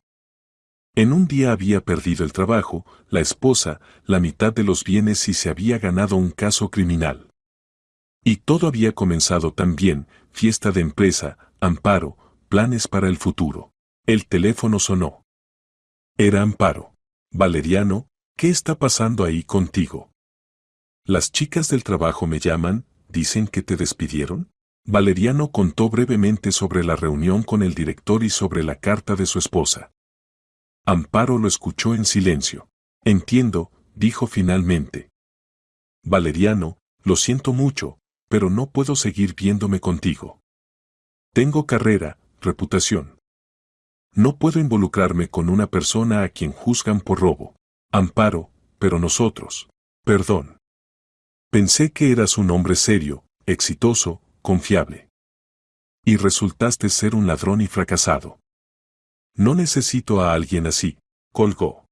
En un día había perdido el trabajo, la esposa, la mitad de los bienes y se había ganado un caso criminal. Y todo había comenzado tan bien, fiesta de empresa, Amparo, planes para el futuro. El teléfono sonó. Era Amparo. Valeriano, ¿qué está pasando ahí contigo? Las chicas del trabajo me llaman, ¿dicen que te despidieron? Valeriano contó brevemente sobre la reunión con el director y sobre la carta de su esposa. Amparo lo escuchó en silencio. Entiendo, dijo finalmente. Valeriano, lo siento mucho, pero no puedo seguir viéndome contigo. Tengo carrera, reputación. No puedo involucrarme con una persona a quien juzgan por robo. Amparo, pero nosotros. Perdón. Pensé que eras un hombre serio, exitoso, confiable. Y resultaste ser un ladrón y fracasado. No necesito a alguien así, colgó.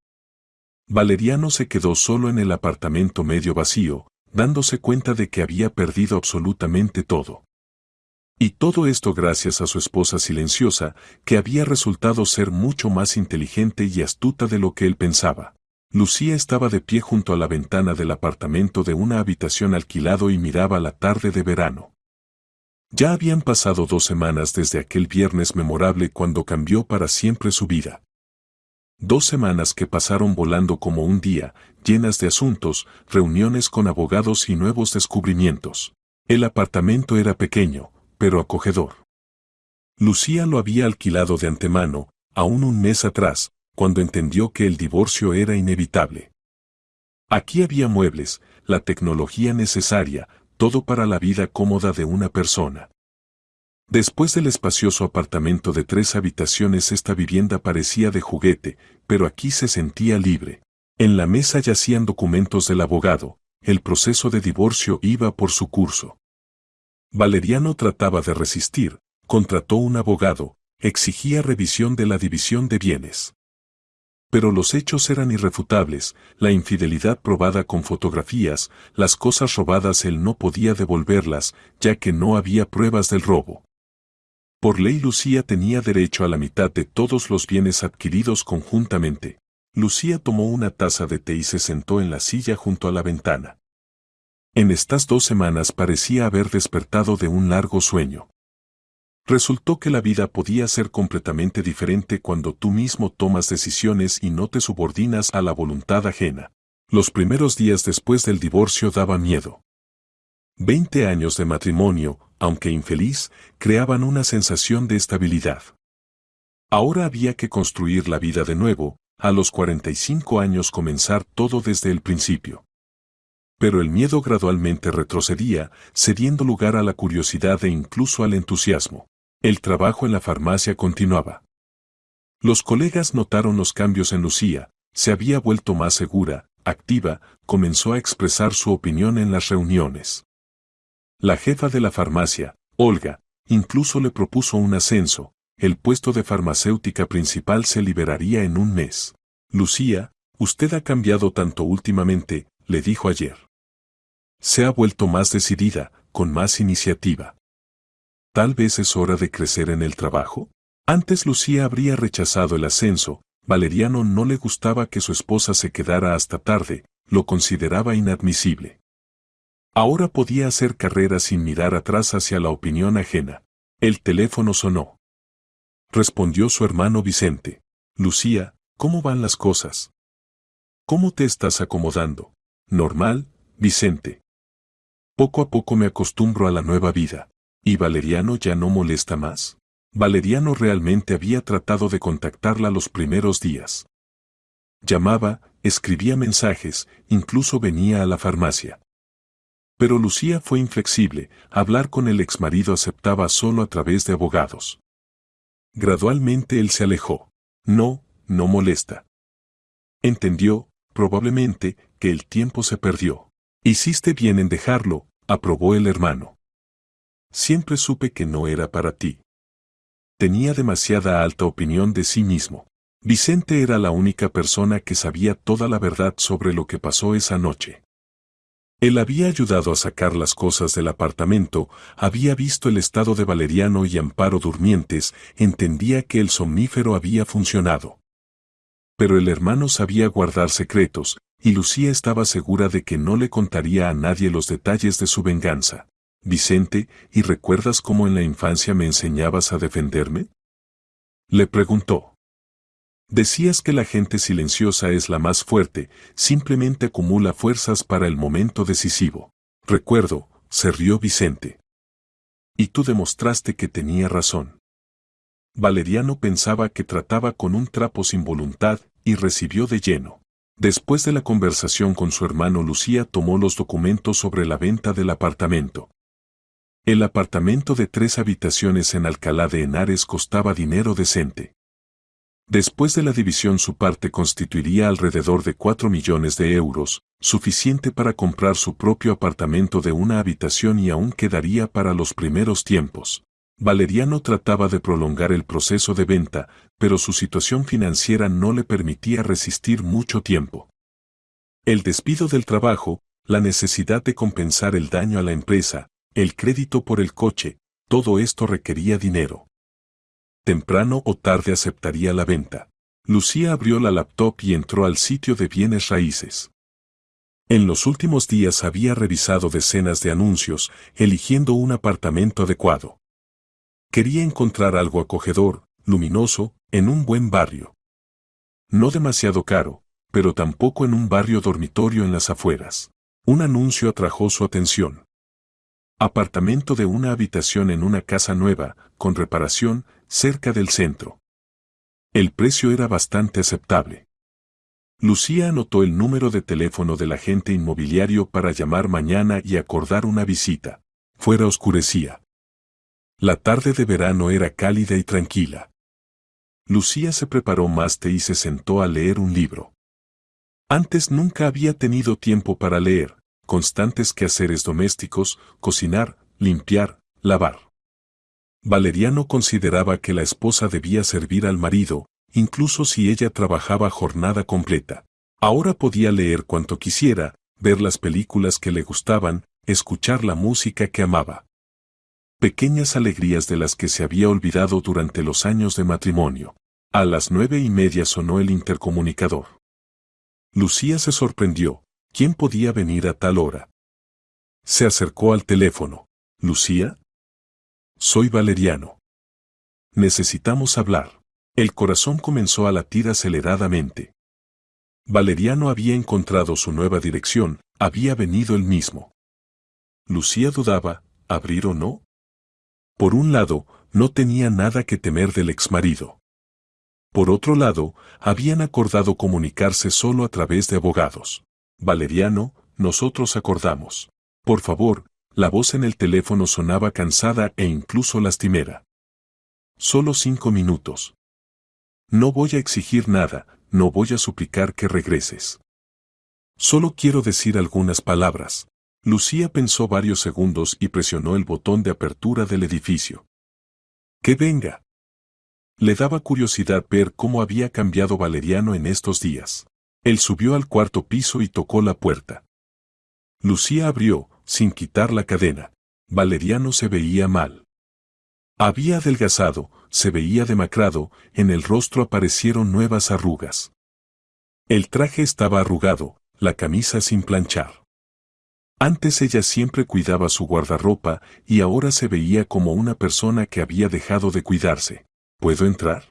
Valeriano se quedó solo en el apartamento medio vacío, dándose cuenta de que había perdido absolutamente todo. Y todo esto gracias a su esposa silenciosa, que había resultado ser mucho más inteligente y astuta de lo que él pensaba. Lucía estaba de pie junto a la ventana del apartamento de una habitación alquilado y miraba la tarde de verano. Ya habían pasado 2 semanas desde aquel viernes memorable cuando cambió para siempre su vida. 2 semanas que pasaron volando como un día, llenas de asuntos, reuniones con abogados y nuevos descubrimientos. El apartamento era pequeño, pero acogedor. Lucía lo había alquilado de antemano, aún un mes atrás, cuando entendió que el divorcio era inevitable. Aquí había muebles, la tecnología necesaria, todo para la vida cómoda de una persona. Después del espacioso apartamento de 3 habitaciones, esta vivienda parecía de juguete, pero aquí se sentía libre. En la mesa yacían documentos del abogado, el proceso de divorcio iba por su curso. Valeriano trataba de resistir, contrató un abogado, exigía revisión de la división de bienes. Pero los hechos eran irrefutables, la infidelidad probada con fotografías, las cosas robadas él no podía devolverlas, ya que no había pruebas del robo. Por ley Lucía tenía derecho a la mitad de todos los bienes adquiridos conjuntamente. Lucía tomó una taza de té y se sentó en la silla junto a la ventana. En estas 2 semanas parecía haber despertado de un largo sueño. Resultó que la vida podía ser completamente diferente cuando tú mismo tomas decisiones y no te subordinas a la voluntad ajena. Los primeros días después del divorcio daban miedo. 20 años de matrimonio, aunque infeliz, creaban una sensación de estabilidad. Ahora había que construir la vida de nuevo, a los 45 años comenzar todo desde el principio. Pero el miedo gradualmente retrocedía, cediendo lugar a la curiosidad e incluso al entusiasmo. El trabajo en la farmacia continuaba. Los colegas notaron los cambios en Lucía, se había vuelto más segura, activa, comenzó a expresar su opinión en las reuniones. La jefa de la farmacia, Olga, incluso le propuso un ascenso, el puesto de farmacéutica principal se liberaría en un mes. Lucía, usted ha cambiado tanto últimamente, le dijo ayer. Se ha vuelto más decidida, con más iniciativa. Tal vez es hora de crecer en el trabajo. Antes Lucía habría rechazado el ascenso, Valeriano no le gustaba que su esposa se quedara hasta tarde, lo consideraba inadmisible. Ahora podía hacer carrera sin mirar atrás hacia la opinión ajena. El teléfono sonó. Respondió su hermano Vicente. Lucía, ¿cómo van las cosas? ¿Cómo te estás acomodando? Normal, Vicente. Poco a poco me acostumbro a la nueva vida. ¿Y Valeriano ya no molesta más? Valeriano realmente había tratado de contactarla los primeros días. Llamaba, escribía mensajes, incluso venía a la farmacia. Pero Lucía fue inflexible, hablar con el exmarido aceptaba solo a través de abogados. Gradualmente él se alejó. No molesta. Entendió, probablemente, que el tiempo se perdió. Hiciste bien en dejarlo, aprobó el hermano. Siempre supe que no era para ti. Tenía demasiada alta opinión de sí mismo. Vicente era la única persona que sabía toda la verdad sobre lo que pasó esa noche. Él había ayudado a sacar las cosas del apartamento, había visto el estado de Valeriano y Amparo durmientes, entendía que el somnífero había funcionado. Pero el hermano sabía guardar secretos, y Lucía estaba segura de que no le contaría a nadie los detalles de su venganza. Vicente, ¿y recuerdas cómo en la infancia me enseñabas a defenderme? Le preguntó. Decías que la gente silenciosa es la más fuerte, simplemente acumula fuerzas para el momento decisivo. Recuerdo, se rió Vicente. Y tú demostraste que tenía razón. Valeriano pensaba que trataba con un trapo sin voluntad y recibió de lleno. Después de la conversación con su hermano, Lucía tomó los documentos sobre la venta del apartamento. El apartamento de 3 habitaciones en Alcalá de Henares costaba dinero decente. Después de la división su parte constituiría alrededor de 4 millones de euros, suficiente para comprar su propio apartamento de 1 habitación y aún quedaría para los primeros tiempos. Valeriano trataba de prolongar el proceso de venta, pero su situación financiera no le permitía resistir mucho tiempo. El despido del trabajo, la necesidad de compensar el daño a la empresa, el crédito por el coche, todo esto requería dinero. Temprano o tarde aceptaría la venta. Lucía abrió la laptop y entró al sitio de bienes raíces. En los últimos días había revisado decenas de anuncios, eligiendo un apartamento adecuado. Quería encontrar algo acogedor, luminoso, en un buen barrio. No demasiado caro, pero tampoco en un barrio dormitorio en las afueras. Un anuncio atrajo su atención. Apartamento de una habitación en una casa nueva, con reparación, cerca del centro. El precio era bastante aceptable. Lucía anotó el número de teléfono del agente inmobiliario para llamar mañana y acordar una visita. Fuera oscurecía. La tarde de verano era cálida y tranquila. Lucía se preparó más té y se sentó a leer un libro. Antes nunca había tenido tiempo para leer, constantes quehaceres domésticos, cocinar, limpiar, lavar. Valeriano consideraba que la esposa debía servir al marido, incluso si ella trabajaba jornada completa. Ahora podía leer cuanto quisiera, ver las películas que le gustaban, escuchar la música que amaba. Pequeñas alegrías de las que se había olvidado durante los años de matrimonio. A las 9:30 sonó el intercomunicador. Lucía se sorprendió. ¿Quién podía venir a tal hora? Se acercó al teléfono. ¿Lucía? Soy Valeriano. Necesitamos hablar. El corazón comenzó a latir aceleradamente. Valeriano había encontrado su nueva dirección, había venido él mismo. Lucía dudaba, ¿abrir o no? Por un lado, no tenía nada que temer del exmarido. Por otro lado, habían acordado comunicarse solo a través de abogados. Valeriano, nosotros acordamos. Por favor, la voz en el teléfono sonaba cansada e incluso lastimera. Solo 5 minutos. No voy a exigir nada, no voy a suplicar que regreses. Solo quiero decir algunas palabras. Lucía pensó varios segundos y presionó el botón de apertura del edificio. ¡Que venga! Le daba curiosidad ver cómo había cambiado Valeriano en estos días. Él subió al cuarto piso y tocó la puerta. Lucía abrió, sin quitar la cadena. Valeriano se veía mal. Había adelgazado, se veía demacrado, en el rostro aparecieron nuevas arrugas. El traje estaba arrugado, la camisa sin planchar. Antes ella siempre cuidaba su guardarropa y ahora se veía como una persona que había dejado de cuidarse. ¿Puedo entrar?,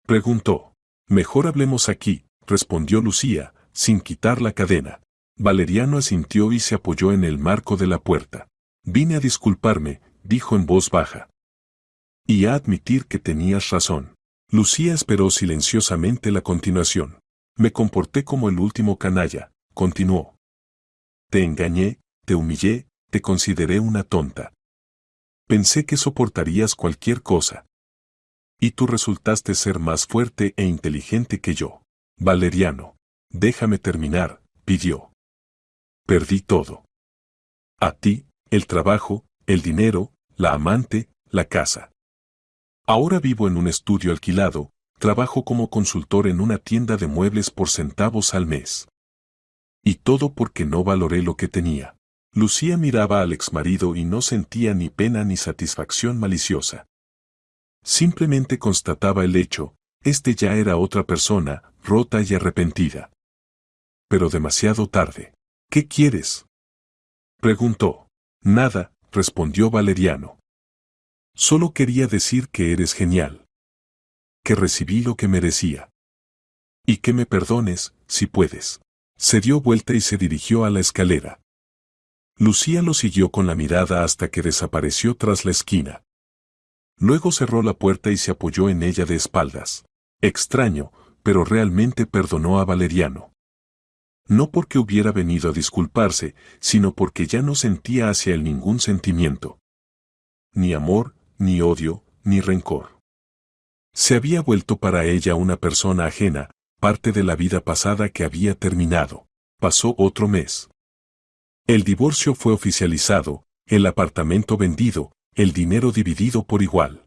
preguntó. Mejor hablemos aquí, respondió Lucía, sin quitar la cadena. Valeriano asintió y se apoyó en el marco de la puerta. Vine a disculparme, dijo en voz baja. Y a admitir que tenías razón. Lucía esperó silenciosamente la continuación. Me comporté como el último canalla, continuó. Te engañé, te humillé, te consideré una tonta. Pensé que soportarías cualquier cosa. Y tú resultaste ser más fuerte e inteligente que yo. Valeriano, déjame terminar, pidió. Perdí todo. A ti, el trabajo, el dinero, la amante, la casa. Ahora vivo en un estudio alquilado, trabajo como consultor en una tienda de muebles por centavos al mes. Y todo porque no valoré lo que tenía. Lucía miraba al exmarido y no sentía ni pena ni satisfacción maliciosa. Simplemente constataba el hecho, este ya era otra persona, rota y arrepentida. Pero demasiado tarde. ¿Qué quieres?, preguntó. Nada, respondió Valeriano. Solo quería decir que eres genial. Que recibí lo que merecía. Y que me perdones, si puedes. Se dio vuelta y se dirigió a la escalera. Lucía lo siguió con la mirada hasta que desapareció tras la esquina. Luego cerró la puerta y se apoyó en ella de espaldas. Extraño, pero realmente perdonó a Valeriano. No porque hubiera venido a disculparse, sino porque ya no sentía hacia él ningún sentimiento. Ni amor, ni odio, ni rencor. Se había vuelto para ella una persona ajena, parte de la vida pasada que había terminado. Pasó otro mes. El divorcio fue oficializado, el apartamento vendido, el dinero dividido por igual.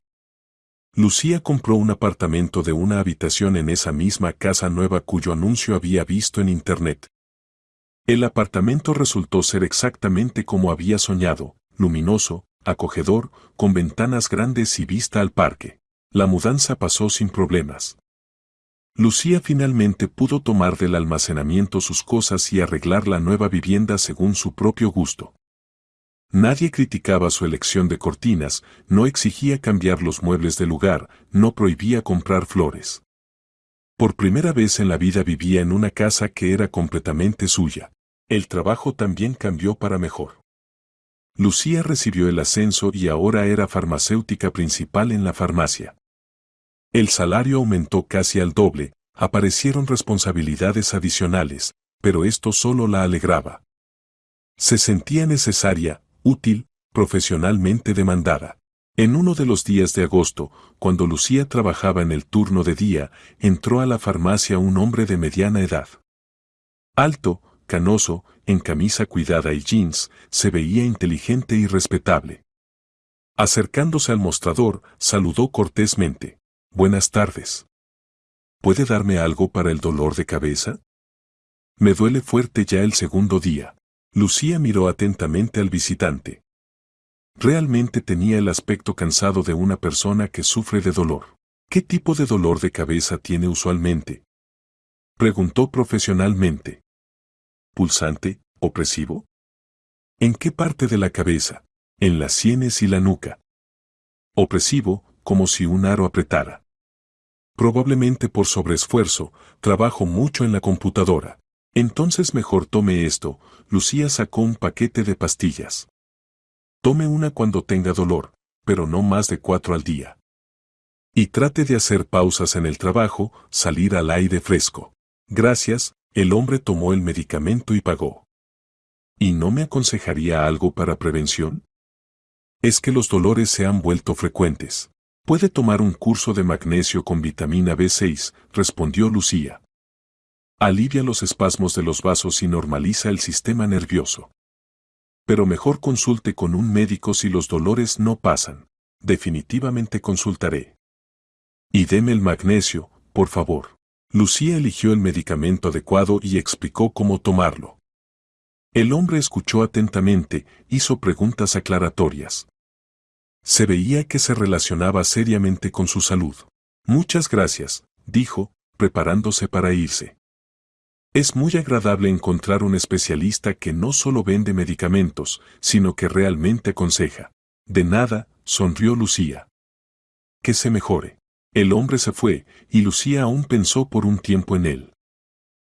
Lucía compró un apartamento de una habitación en esa misma casa nueva cuyo anuncio había visto en internet. El apartamento resultó ser exactamente como había soñado, luminoso, acogedor, con ventanas grandes y vista al parque. La mudanza pasó sin problemas. Lucía finalmente pudo tomar del almacenamiento sus cosas y arreglar la nueva vivienda según su propio gusto. Nadie criticaba su elección de cortinas, no exigía cambiar los muebles de lugar, no prohibía comprar flores. Por primera vez en la vida vivía en una casa que era completamente suya. El trabajo también cambió para mejor. Lucía recibió el ascenso y ahora era farmacéutica principal en la farmacia. El salario aumentó casi al doble, aparecieron responsabilidades adicionales, pero esto solo la alegraba. Se sentía necesaria, útil, profesionalmente demandada. En uno de los días de agosto, cuando Lucía trabajaba en el turno de día, entró a la farmacia un hombre de mediana edad. Alto, canoso, en camisa cuidada y jeans, se veía inteligente y respetable. Acercándose al mostrador, saludó cortésmente. Buenas tardes. ¿Puede darme algo para el dolor de cabeza? Me duele fuerte ya el segundo día. Lucía miró atentamente al visitante. Realmente tenía el aspecto cansado de una persona que sufre de dolor. ¿Qué tipo de dolor de cabeza tiene usualmente? Preguntó profesionalmente. ¿Pulsante, opresivo? ¿En qué parte de la cabeza? En las sienes y la nuca. Opresivo, como si un aro apretara. Probablemente por sobreesfuerzo, trabajo mucho en la computadora. Entonces mejor tome esto. Lucía sacó un paquete de pastillas. Tome una cuando tenga dolor, pero no más de 4 al día. Y trate de hacer pausas en el trabajo, salir al aire fresco. Gracias, el hombre tomó el medicamento y pagó. ¿Y no me aconsejaría algo para prevención? Es que los dolores se han vuelto frecuentes. Puede tomar un curso de magnesio con vitamina B6, respondió Lucía. Alivia los espasmos de los vasos y normaliza el sistema nervioso. Pero mejor consulte con un médico si los dolores no pasan. Definitivamente consultaré. Y deme el magnesio, por favor. Lucía eligió el medicamento adecuado y explicó cómo tomarlo. El hombre escuchó atentamente, hizo preguntas aclaratorias. Se veía que se relacionaba seriamente con su salud. Muchas gracias, dijo, preparándose para irse. Es muy agradable encontrar un especialista que no solo vende medicamentos, sino que realmente aconseja. De nada, sonrió Lucía. Que se mejore. El hombre se fue, y Lucía aún pensó por un tiempo en él.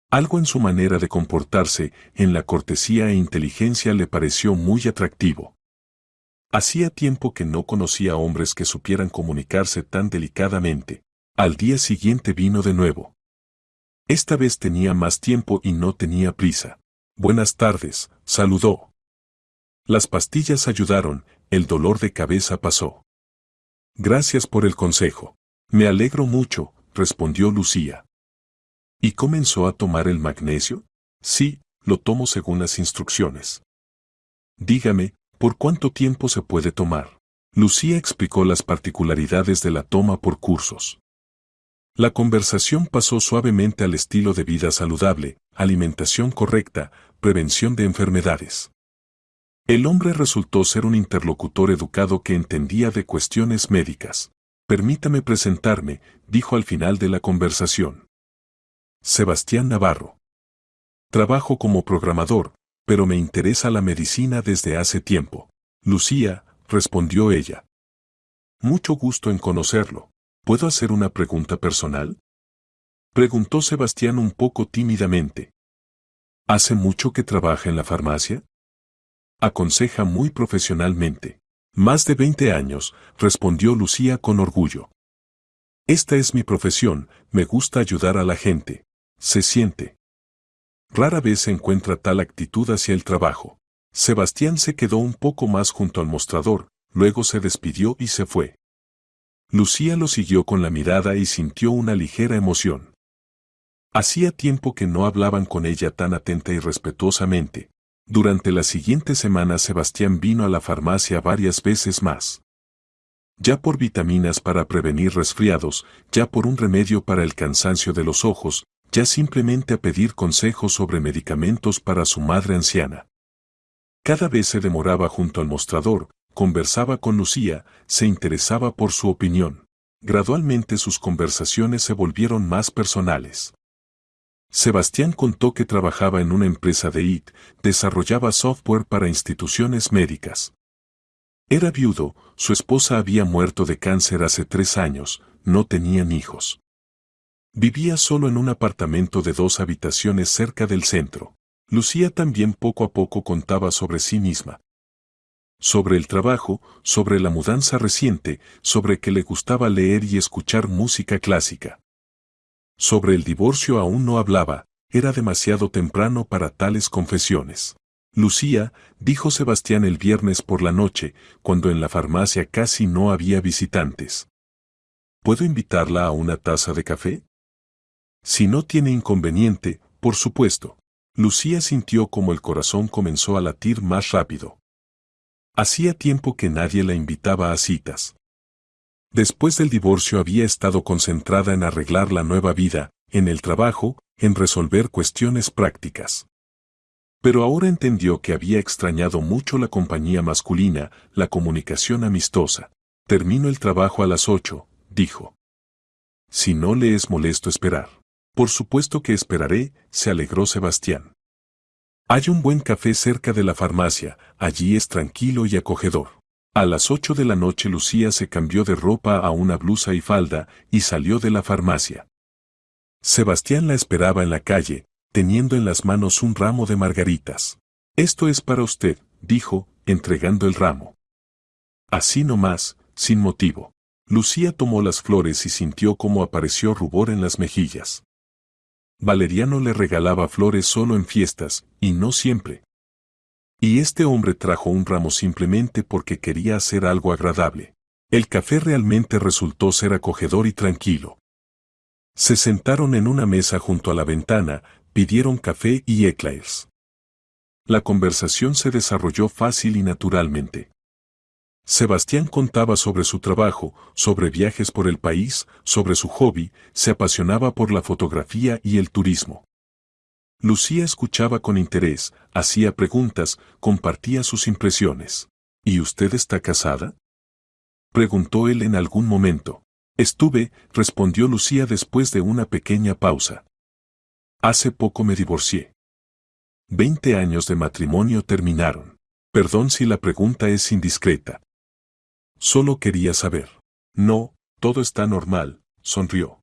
Algo en su manera de comportarse, en la cortesía e inteligencia le pareció muy atractivo. Hacía tiempo que no conocía hombres que supieran comunicarse tan delicadamente. Al día siguiente vino de nuevo. Esta vez tenía más tiempo y no tenía prisa. Buenas tardes, saludó. Las pastillas ayudaron, el dolor de cabeza pasó. Gracias por el consejo. Me alegro mucho, respondió Lucía. ¿Y comenzó a tomar el magnesio? Sí, lo tomo según las instrucciones. Dígame, ¿por cuánto tiempo se puede tomar? Lucía explicó las particularidades de la toma por cursos. La conversación pasó suavemente al estilo de vida saludable, alimentación correcta, prevención de enfermedades. El hombre resultó ser un interlocutor educado que entendía de cuestiones médicas. Permítame presentarme, dijo al final de la conversación. Sebastián Navarro. Trabajo como programador, pero me interesa la medicina desde hace tiempo. Lucía, respondió ella. Mucho gusto en conocerlo. ¿Puedo hacer una pregunta personal? Preguntó Sebastián un poco tímidamente. ¿Hace mucho que trabaja en la farmacia? Aconseja muy profesionalmente. Más de 20 años, respondió Lucía con orgullo. Esta es mi profesión, me gusta ayudar a la gente. Se siente. Rara vez se encuentra tal actitud hacia el trabajo. Sebastián se quedó un poco más junto al mostrador, luego se despidió y se fue. Lucía lo siguió con la mirada y sintió una ligera emoción. Hacía tiempo que no hablaban con ella tan atenta y respetuosamente. Durante las siguientes semanas Sebastián vino a la farmacia varias veces más. ya por vitaminas para prevenir resfriados, ya por un remedio para el cansancio de los ojos, ya simplemente a pedir consejos sobre medicamentos para su madre anciana. Cada vez se demoraba junto al mostrador, conversaba con Lucía, se interesaba por su opinión. Gradualmente sus conversaciones se volvieron más personales. Sebastián contó que trabajaba en una empresa de IT, desarrollaba software para instituciones médicas. Era viudo, su esposa había muerto de cáncer hace 3 años, no tenían hijos. Vivía solo en un apartamento de 2 habitaciones cerca del centro. Lucía también poco a poco contaba sobre sí misma. Sobre el trabajo, sobre la mudanza reciente, sobre que le gustaba leer y escuchar música clásica. Sobre el divorcio aún no hablaba, era demasiado temprano para tales confesiones. Lucía, dijo Sebastián el viernes por la noche, cuando en la farmacia casi no había visitantes. ¿Puedo invitarla a una taza de café? Si no tiene inconveniente, por supuesto. Lucía sintió como el corazón comenzó a latir más rápido. Hacía tiempo que nadie la invitaba a citas. Después del divorcio había estado concentrada en arreglar la nueva vida, en el trabajo, en resolver cuestiones prácticas. Pero ahora entendió que había extrañado mucho la compañía masculina, la comunicación amistosa. Termino el trabajo a las 8, dijo. Si no le es molesto esperar. Por supuesto que esperaré, se alegró Sebastián. Hay un buen café cerca de la farmacia, allí es tranquilo y acogedor. A las 8 de la noche Lucía se cambió de ropa a una blusa y falda y salió de la farmacia. Sebastián la esperaba en la calle, teniendo en las manos un ramo de margaritas. Esto es para usted, dijo, entregando el ramo. Así nomás, sin motivo. Lucía tomó las flores y sintió cómo apareció rubor en las mejillas. Valeriano le regalaba flores solo en fiestas, y no siempre. Y este hombre trajo un ramo simplemente porque quería hacer algo agradable. El café realmente resultó ser acogedor y tranquilo. Se sentaron en una mesa junto a la ventana, pidieron café y éclairs. La conversación se desarrolló fácil y naturalmente. Sebastián contaba sobre su trabajo, sobre viajes por el país, sobre su hobby, se apasionaba por la fotografía y el turismo. Lucía escuchaba con interés, hacía preguntas, compartía sus impresiones. ¿Y usted está casada?, preguntó él en algún momento. Estuve, respondió Lucía después de una pequeña pausa. Hace poco me divorcié. 20 años de matrimonio terminaron. Perdón si la pregunta es indiscreta. Solo quería saber. No, todo está normal, sonrió.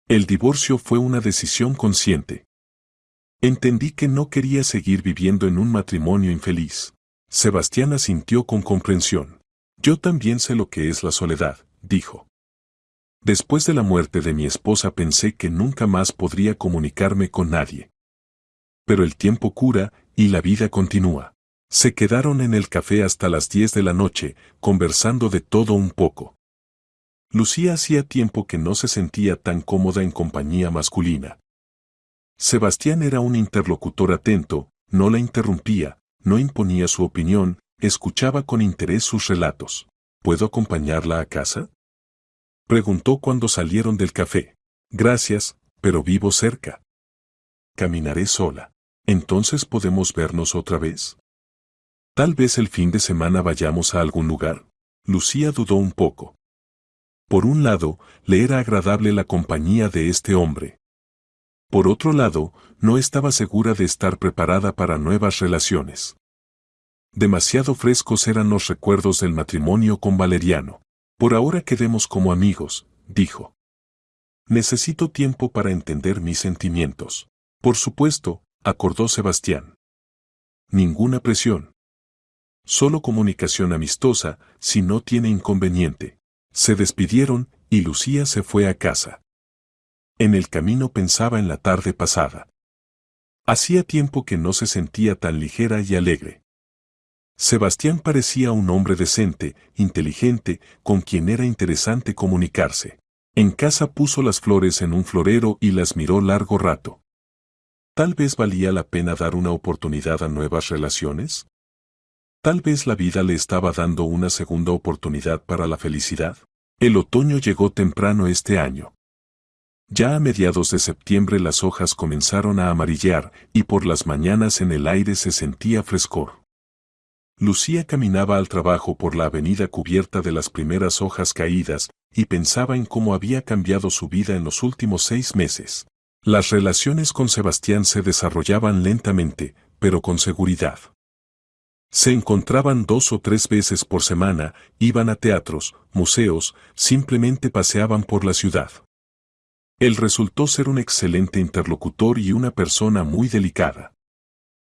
El divorcio fue una decisión consciente. Entendí que no quería seguir viviendo en un matrimonio infeliz. Sebastián asintió con comprensión. Yo también sé lo que es la soledad, dijo. Después de la muerte de mi esposa pensé que nunca más podría comunicarme con nadie. Pero el tiempo cura, y la vida continúa. Se quedaron en el café hasta las 10 de la noche, conversando de todo un poco. Lucía hacía tiempo que no se sentía tan cómoda en compañía masculina. Sebastián era un interlocutor atento, no la interrumpía, no imponía su opinión, escuchaba con interés sus relatos. ¿Puedo acompañarla a casa?, preguntó cuando salieron del café. Gracias, pero vivo cerca. Caminaré sola. ¿Entonces podemos vernos otra vez? Tal vez el fin de semana vayamos a algún lugar. Lucía dudó un poco. Por un lado, le era agradable la compañía de este hombre. Por otro lado, no estaba segura de estar preparada para nuevas relaciones. Demasiado frescos eran los recuerdos del matrimonio con Valeriano. Por ahora quedemos como amigos, dijo. Necesito tiempo para entender mis sentimientos. Por supuesto, acordó Sebastián. Ninguna presión. Solo comunicación amistosa, si no tiene inconveniente. Se despidieron, y Lucía se fue a casa. En el camino pensaba en la tarde pasada. Hacía tiempo que no se sentía tan ligera y alegre. Sebastián parecía un hombre decente, inteligente, con quien era interesante comunicarse. En casa puso las flores en un florero y las miró largo rato. Tal vez valía la pena dar una oportunidad a nuevas relaciones. Tal vez la vida le estaba dando una segunda oportunidad para la felicidad. El otoño llegó temprano este año. Ya a mediados de septiembre las hojas comenzaron a amarillar y por las mañanas en el aire se sentía frescor. Lucía caminaba al trabajo por la avenida cubierta de las primeras hojas caídas y pensaba en cómo había cambiado su vida en los últimos 6 meses. Las relaciones con Sebastián se desarrollaban lentamente, pero con seguridad. Se encontraban 2 o 3 veces por semana, iban a teatros, museos, simplemente paseaban por la ciudad. Él resultó ser un excelente interlocutor y una persona muy delicada.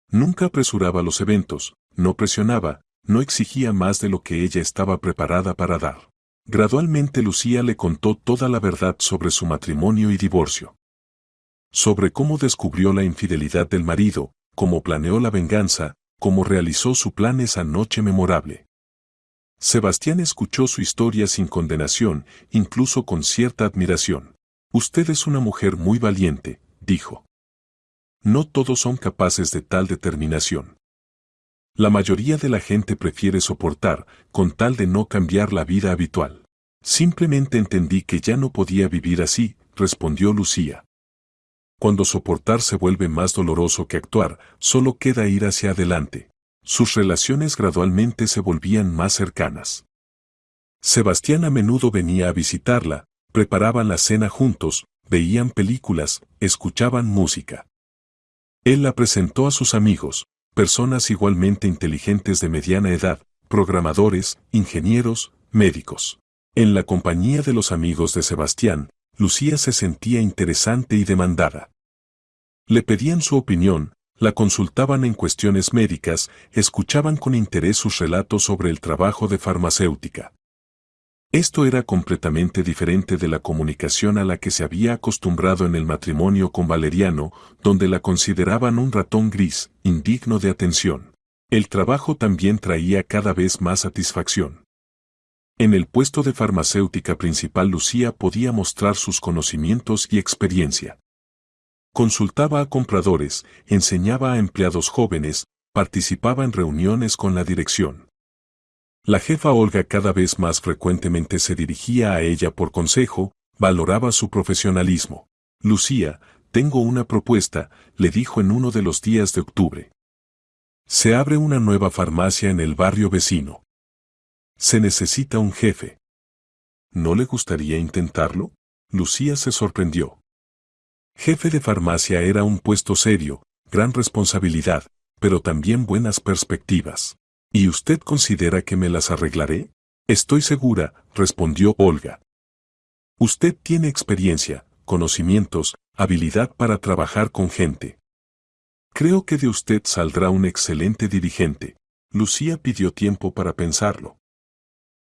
Nunca apresuraba los eventos, no presionaba, no exigía más de lo que ella estaba preparada para dar. Gradualmente Lucía le contó toda la verdad sobre su matrimonio y divorcio. Sobre cómo descubrió la infidelidad del marido, cómo planeó la venganza, cómo realizó su plan esa noche memorable. Sebastián escuchó su historia sin condenación, incluso con cierta admiración. Usted es una mujer muy valiente, dijo. No todos son capaces de tal determinación. La mayoría de la gente prefiere soportar, con tal de no cambiar la vida habitual. Simplemente entendí que ya no podía vivir así, respondió Lucía. Cuando soportar se vuelve más doloroso que actuar, solo queda ir hacia adelante. Sus relaciones gradualmente se volvían más cercanas. Sebastián a menudo venía a visitarla, preparaban la cena juntos, veían películas, escuchaban música. Él la presentó a sus amigos, personas igualmente inteligentes de mediana edad, programadores, ingenieros, médicos. En la compañía de los amigos de Sebastián, Lucía se sentía interesante y demandada. Le pedían su opinión, la consultaban en cuestiones médicas, escuchaban con interés sus relatos sobre el trabajo de farmacéutica. Esto era completamente diferente de la comunicación a la que se había acostumbrado en el matrimonio con Valeriano, donde la consideraban un ratón gris, indigno de atención. El trabajo también traía cada vez más satisfacción. En el puesto de farmacéutica principal Lucía podía mostrar sus conocimientos y experiencia. Consultaba a compradores, enseñaba a empleados jóvenes, participaba en reuniones con la dirección. La jefa Olga cada vez más frecuentemente se dirigía a ella por consejo, valoraba su profesionalismo. Lucía, tengo una propuesta, le dijo en uno de los días de octubre. Se abre una nueva farmacia en el barrio vecino. Se necesita un jefe. ¿No le gustaría intentarlo? Lucía se sorprendió. Jefe de farmacia era un puesto serio, gran responsabilidad, pero también buenas perspectivas. ¿Y usted considera que me las arreglaré? Estoy segura, respondió Olga. Usted tiene experiencia, conocimientos, habilidad para trabajar con gente. Creo que de usted saldrá un excelente dirigente. Lucía pidió tiempo para pensarlo.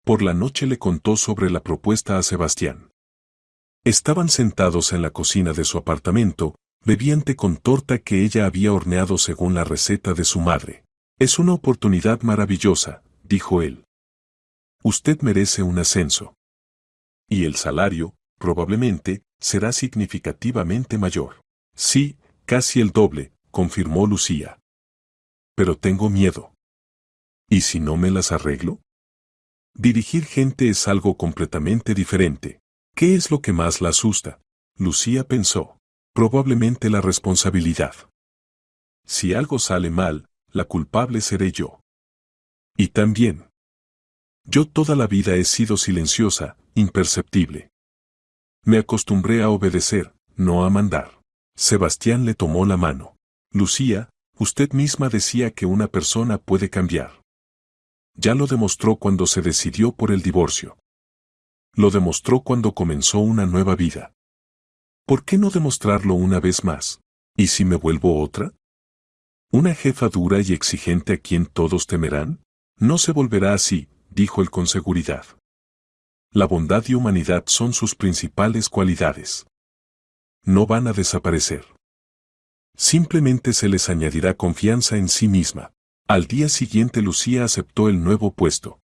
Por la noche le contó sobre la propuesta a Sebastián. Estaban sentados en la cocina de su apartamento, bebían té con torta que ella había horneado según la receta de su madre. Es una oportunidad maravillosa, dijo él. Usted merece un ascenso. Y el salario, probablemente, será significativamente mayor. Sí, casi el doble, confirmó Lucía. Pero tengo miedo. ¿Y si no me las arreglo? Dirigir gente es algo completamente diferente. ¿Qué es lo que más la asusta? Lucía pensó. Probablemente la responsabilidad. Si algo sale mal, la culpable seré yo. Y también. Yo toda la vida he sido silenciosa, imperceptible. Me acostumbré a obedecer, no a mandar. Sebastián le tomó la mano. Lucía, usted misma decía que una persona puede cambiar. Ya lo demostró cuando se decidió por el divorcio. Lo demostró cuando comenzó una nueva vida. ¿Por qué no demostrarlo una vez más? ¿Y si me vuelvo otra? ¿Una jefa dura y exigente a quien todos temerán? No se volverá así, dijo él con seguridad. La bondad y humanidad son sus principales cualidades. No van a desaparecer. Simplemente se les añadirá confianza en sí misma. Al día siguiente Lucía aceptó el nuevo puesto.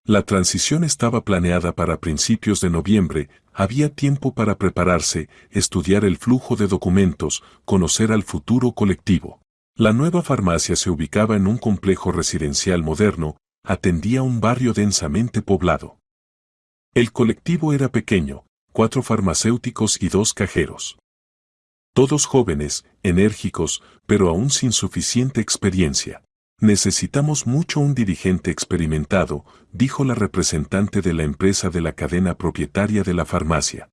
La transición estaba planeada para principios de noviembre, había tiempo para prepararse, estudiar el flujo de documentos, conocer al futuro colectivo. La nueva farmacia se ubicaba en un complejo residencial moderno, atendía un barrio densamente poblado. El colectivo era pequeño, 4 farmacéuticos y 2 cajeros. Todos jóvenes, enérgicos, pero aún sin suficiente experiencia. Necesitamos mucho un dirigente experimentado, dijo la representante de la empresa de la cadena propietaria de la farmacia.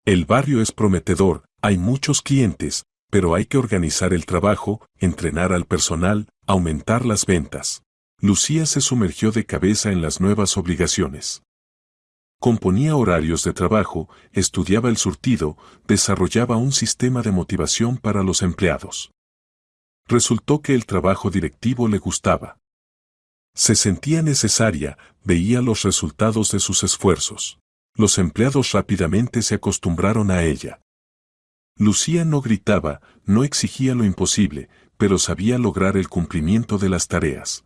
El barrio es prometedor, hay muchos clientes, pero hay que organizar el trabajo, entrenar al personal, aumentar las ventas. Lucía se sumergió de cabeza en las nuevas obligaciones. Componía horarios de trabajo, estudiaba el surtido, desarrollaba un sistema de motivación para los empleados. Resultó que el trabajo directivo le gustaba. Se sentía necesaria, veía los resultados de sus esfuerzos. Los empleados rápidamente se acostumbraron a ella. Lucía no gritaba, no exigía lo imposible, pero sabía lograr el cumplimiento de las tareas.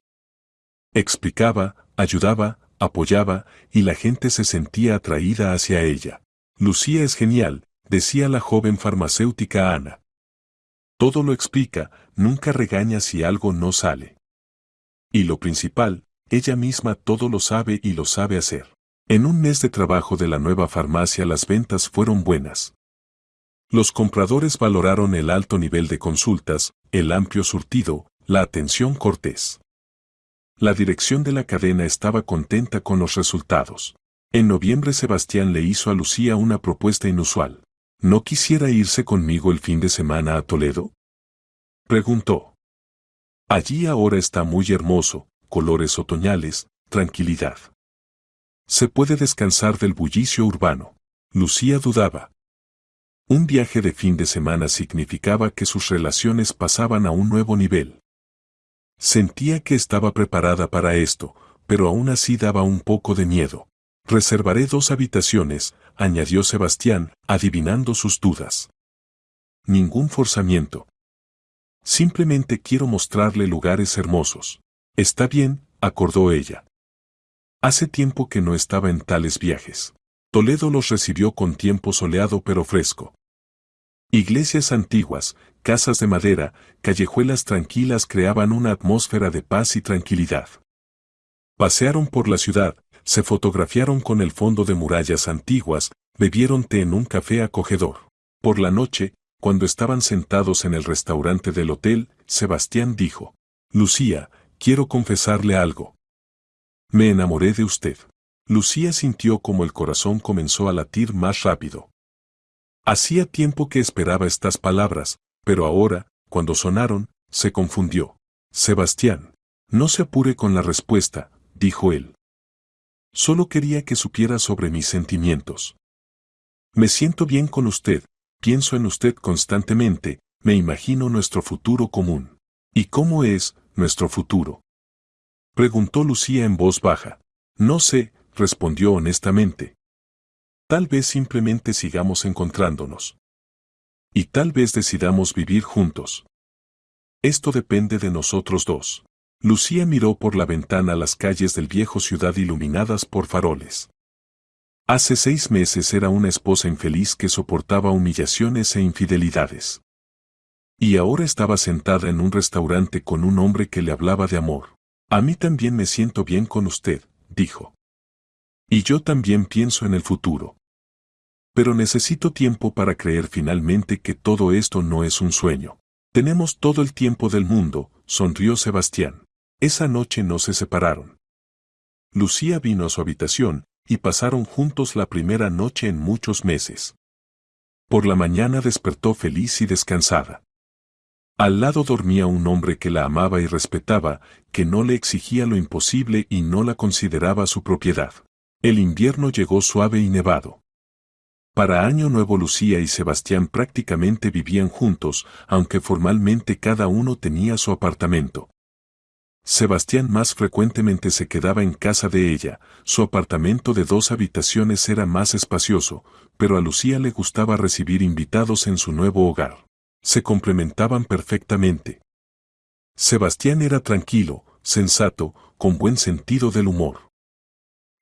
Explicaba, ayudaba, apoyaba, y la gente se sentía atraída hacia ella. Lucía es genial, decía la joven farmacéutica Ana. Todo lo explica, nunca regaña si algo no sale. Y lo principal, ella misma todo lo sabe y lo sabe hacer. En un mes de trabajo de la nueva farmacia las ventas fueron buenas. Los compradores valoraron el alto nivel de consultas, el amplio surtido, la atención cortés. La dirección de la cadena estaba contenta con los resultados. En noviembre Sebastián le hizo a Lucía una propuesta inusual. ¿No quisiera irse conmigo el fin de semana a Toledo?, preguntó. Allí ahora está muy hermoso, colores otoñales, tranquilidad. Se puede descansar del bullicio urbano. Lucía dudaba. Un viaje de fin de semana significaba que sus relaciones pasaban a un nuevo nivel. Sentía que estaba preparada para esto, pero aún así daba un poco de miedo. Reservaré 2 habitaciones, añadió Sebastián, adivinando sus dudas. Ningún forzamiento. Simplemente quiero mostrarle lugares hermosos. Está bien, acordó ella. Hace tiempo que no estaba en tales viajes. Toledo los recibió con tiempo soleado pero fresco. Iglesias antiguas, casas de madera, callejuelas tranquilas creaban una atmósfera de paz y tranquilidad. Pasearon por la ciudad, se fotografiaron con el fondo de murallas antiguas, bebieron té en un café acogedor. Por la noche, cuando estaban sentados en el restaurante del hotel, Sebastián dijo: Lucía, quiero confesarle algo. Me enamoré de usted. Lucía sintió como el corazón comenzó a latir más rápido. Hacía tiempo que esperaba estas palabras, pero ahora, cuando sonaron, se confundió. Sebastián, no se apure con la respuesta, dijo él. Solo quería que supiera sobre mis sentimientos. Me siento bien con usted, pienso en usted constantemente, me imagino nuestro futuro común. ¿Y cómo es nuestro futuro?, preguntó Lucía en voz baja. No sé, respondió honestamente. Tal vez simplemente sigamos encontrándonos. Y tal vez decidamos vivir juntos. Esto depende de nosotros dos. Lucía miró por la ventana las calles del viejo ciudad iluminadas por faroles. Hace 6 meses era una esposa infeliz que soportaba humillaciones e infidelidades. Y ahora estaba sentada en un restaurante con un hombre que le hablaba de amor. A mí también me siento bien con usted, dijo. Y yo también pienso en el futuro. Pero necesito tiempo para creer finalmente que todo esto no es un sueño. Tenemos todo el tiempo del mundo, sonrió Sebastián. Esa noche no se separaron. Lucía vino a su habitación, y pasaron juntos la primera noche en muchos meses. Por la mañana despertó feliz y descansada. Al lado dormía un hombre que la amaba y respetaba, que no le exigía lo imposible y no la consideraba su propiedad. El invierno llegó suave y nevado. Para Año Nuevo Lucía y Sebastián prácticamente vivían juntos, aunque formalmente cada uno tenía su apartamento. Sebastián más frecuentemente se quedaba en casa de ella, su apartamento de 2 habitaciones era más espacioso, pero a Lucía le gustaba recibir invitados en su nuevo hogar. Se complementaban perfectamente. Sebastián era tranquilo, sensato, con buen sentido del humor.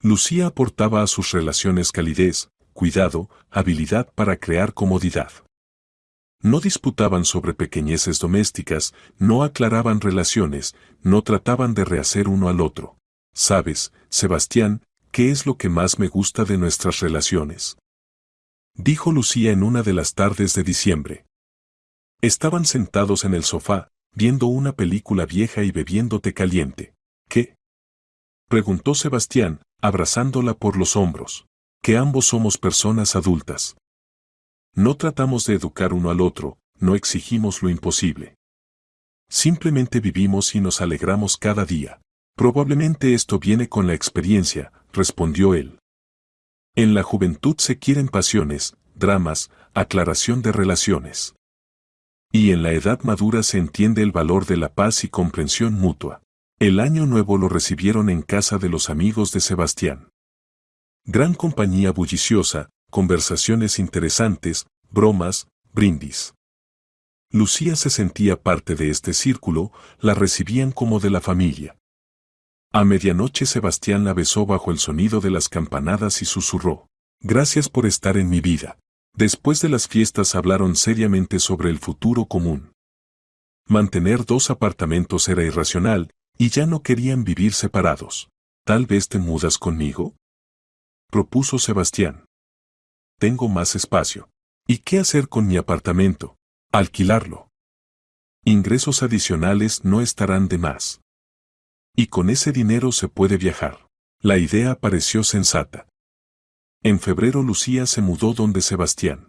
Lucía aportaba a sus relaciones calidez, cuidado, habilidad para crear comodidad. No disputaban sobre pequeñeces domésticas, no aclaraban relaciones, no trataban de rehacer uno al otro. ¿Sabes, Sebastián, qué es lo que más me gusta de nuestras relaciones?, dijo Lucía en una de las tardes de diciembre. Estaban sentados en el sofá, viendo una película vieja y bebiendo té caliente. ¿Qué?, preguntó Sebastián, abrazándola por los hombros. Que ambos somos personas adultas. No tratamos de educar uno al otro, no exigimos lo imposible. Simplemente vivimos y nos alegramos cada día. Probablemente esto viene con la experiencia, respondió él. En la juventud se quieren pasiones, dramas, aclaración de relaciones. Y en la edad madura se entiende el valor de la paz y comprensión mutua. El año nuevo lo recibieron en casa de los amigos de Sebastián. Gran compañía bulliciosa, conversaciones interesantes, bromas, brindis. Lucía se sentía parte de este círculo, la recibían como de la familia. A medianoche Sebastián la besó bajo el sonido de las campanadas y susurró: «Gracias por estar en mi vida». Después de las fiestas hablaron seriamente sobre el futuro común. Mantener 2 apartamentos era irracional, y ya no querían vivir separados. «¿Tal vez te mudas conmigo?», propuso Sebastián. «Tengo más espacio. ¿Y qué hacer con mi apartamento? Alquilarlo. Ingresos adicionales no estarán de más. Y con ese dinero se puede viajar». La idea pareció sensata. En febrero Lucía se mudó donde Sebastián.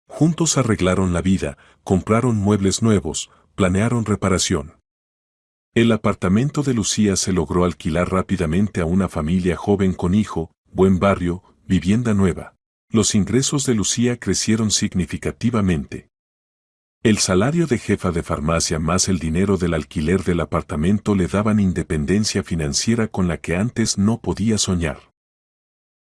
Juntos arreglaron la vida, compraron muebles nuevos, planearon reparación. El apartamento de Lucía se logró alquilar rápidamente a una familia joven con hijo, buen barrio, vivienda nueva. Los ingresos de Lucía crecieron significativamente. El salario de jefa de farmacia más el dinero del alquiler del apartamento le daban independencia financiera con la que antes no podía soñar.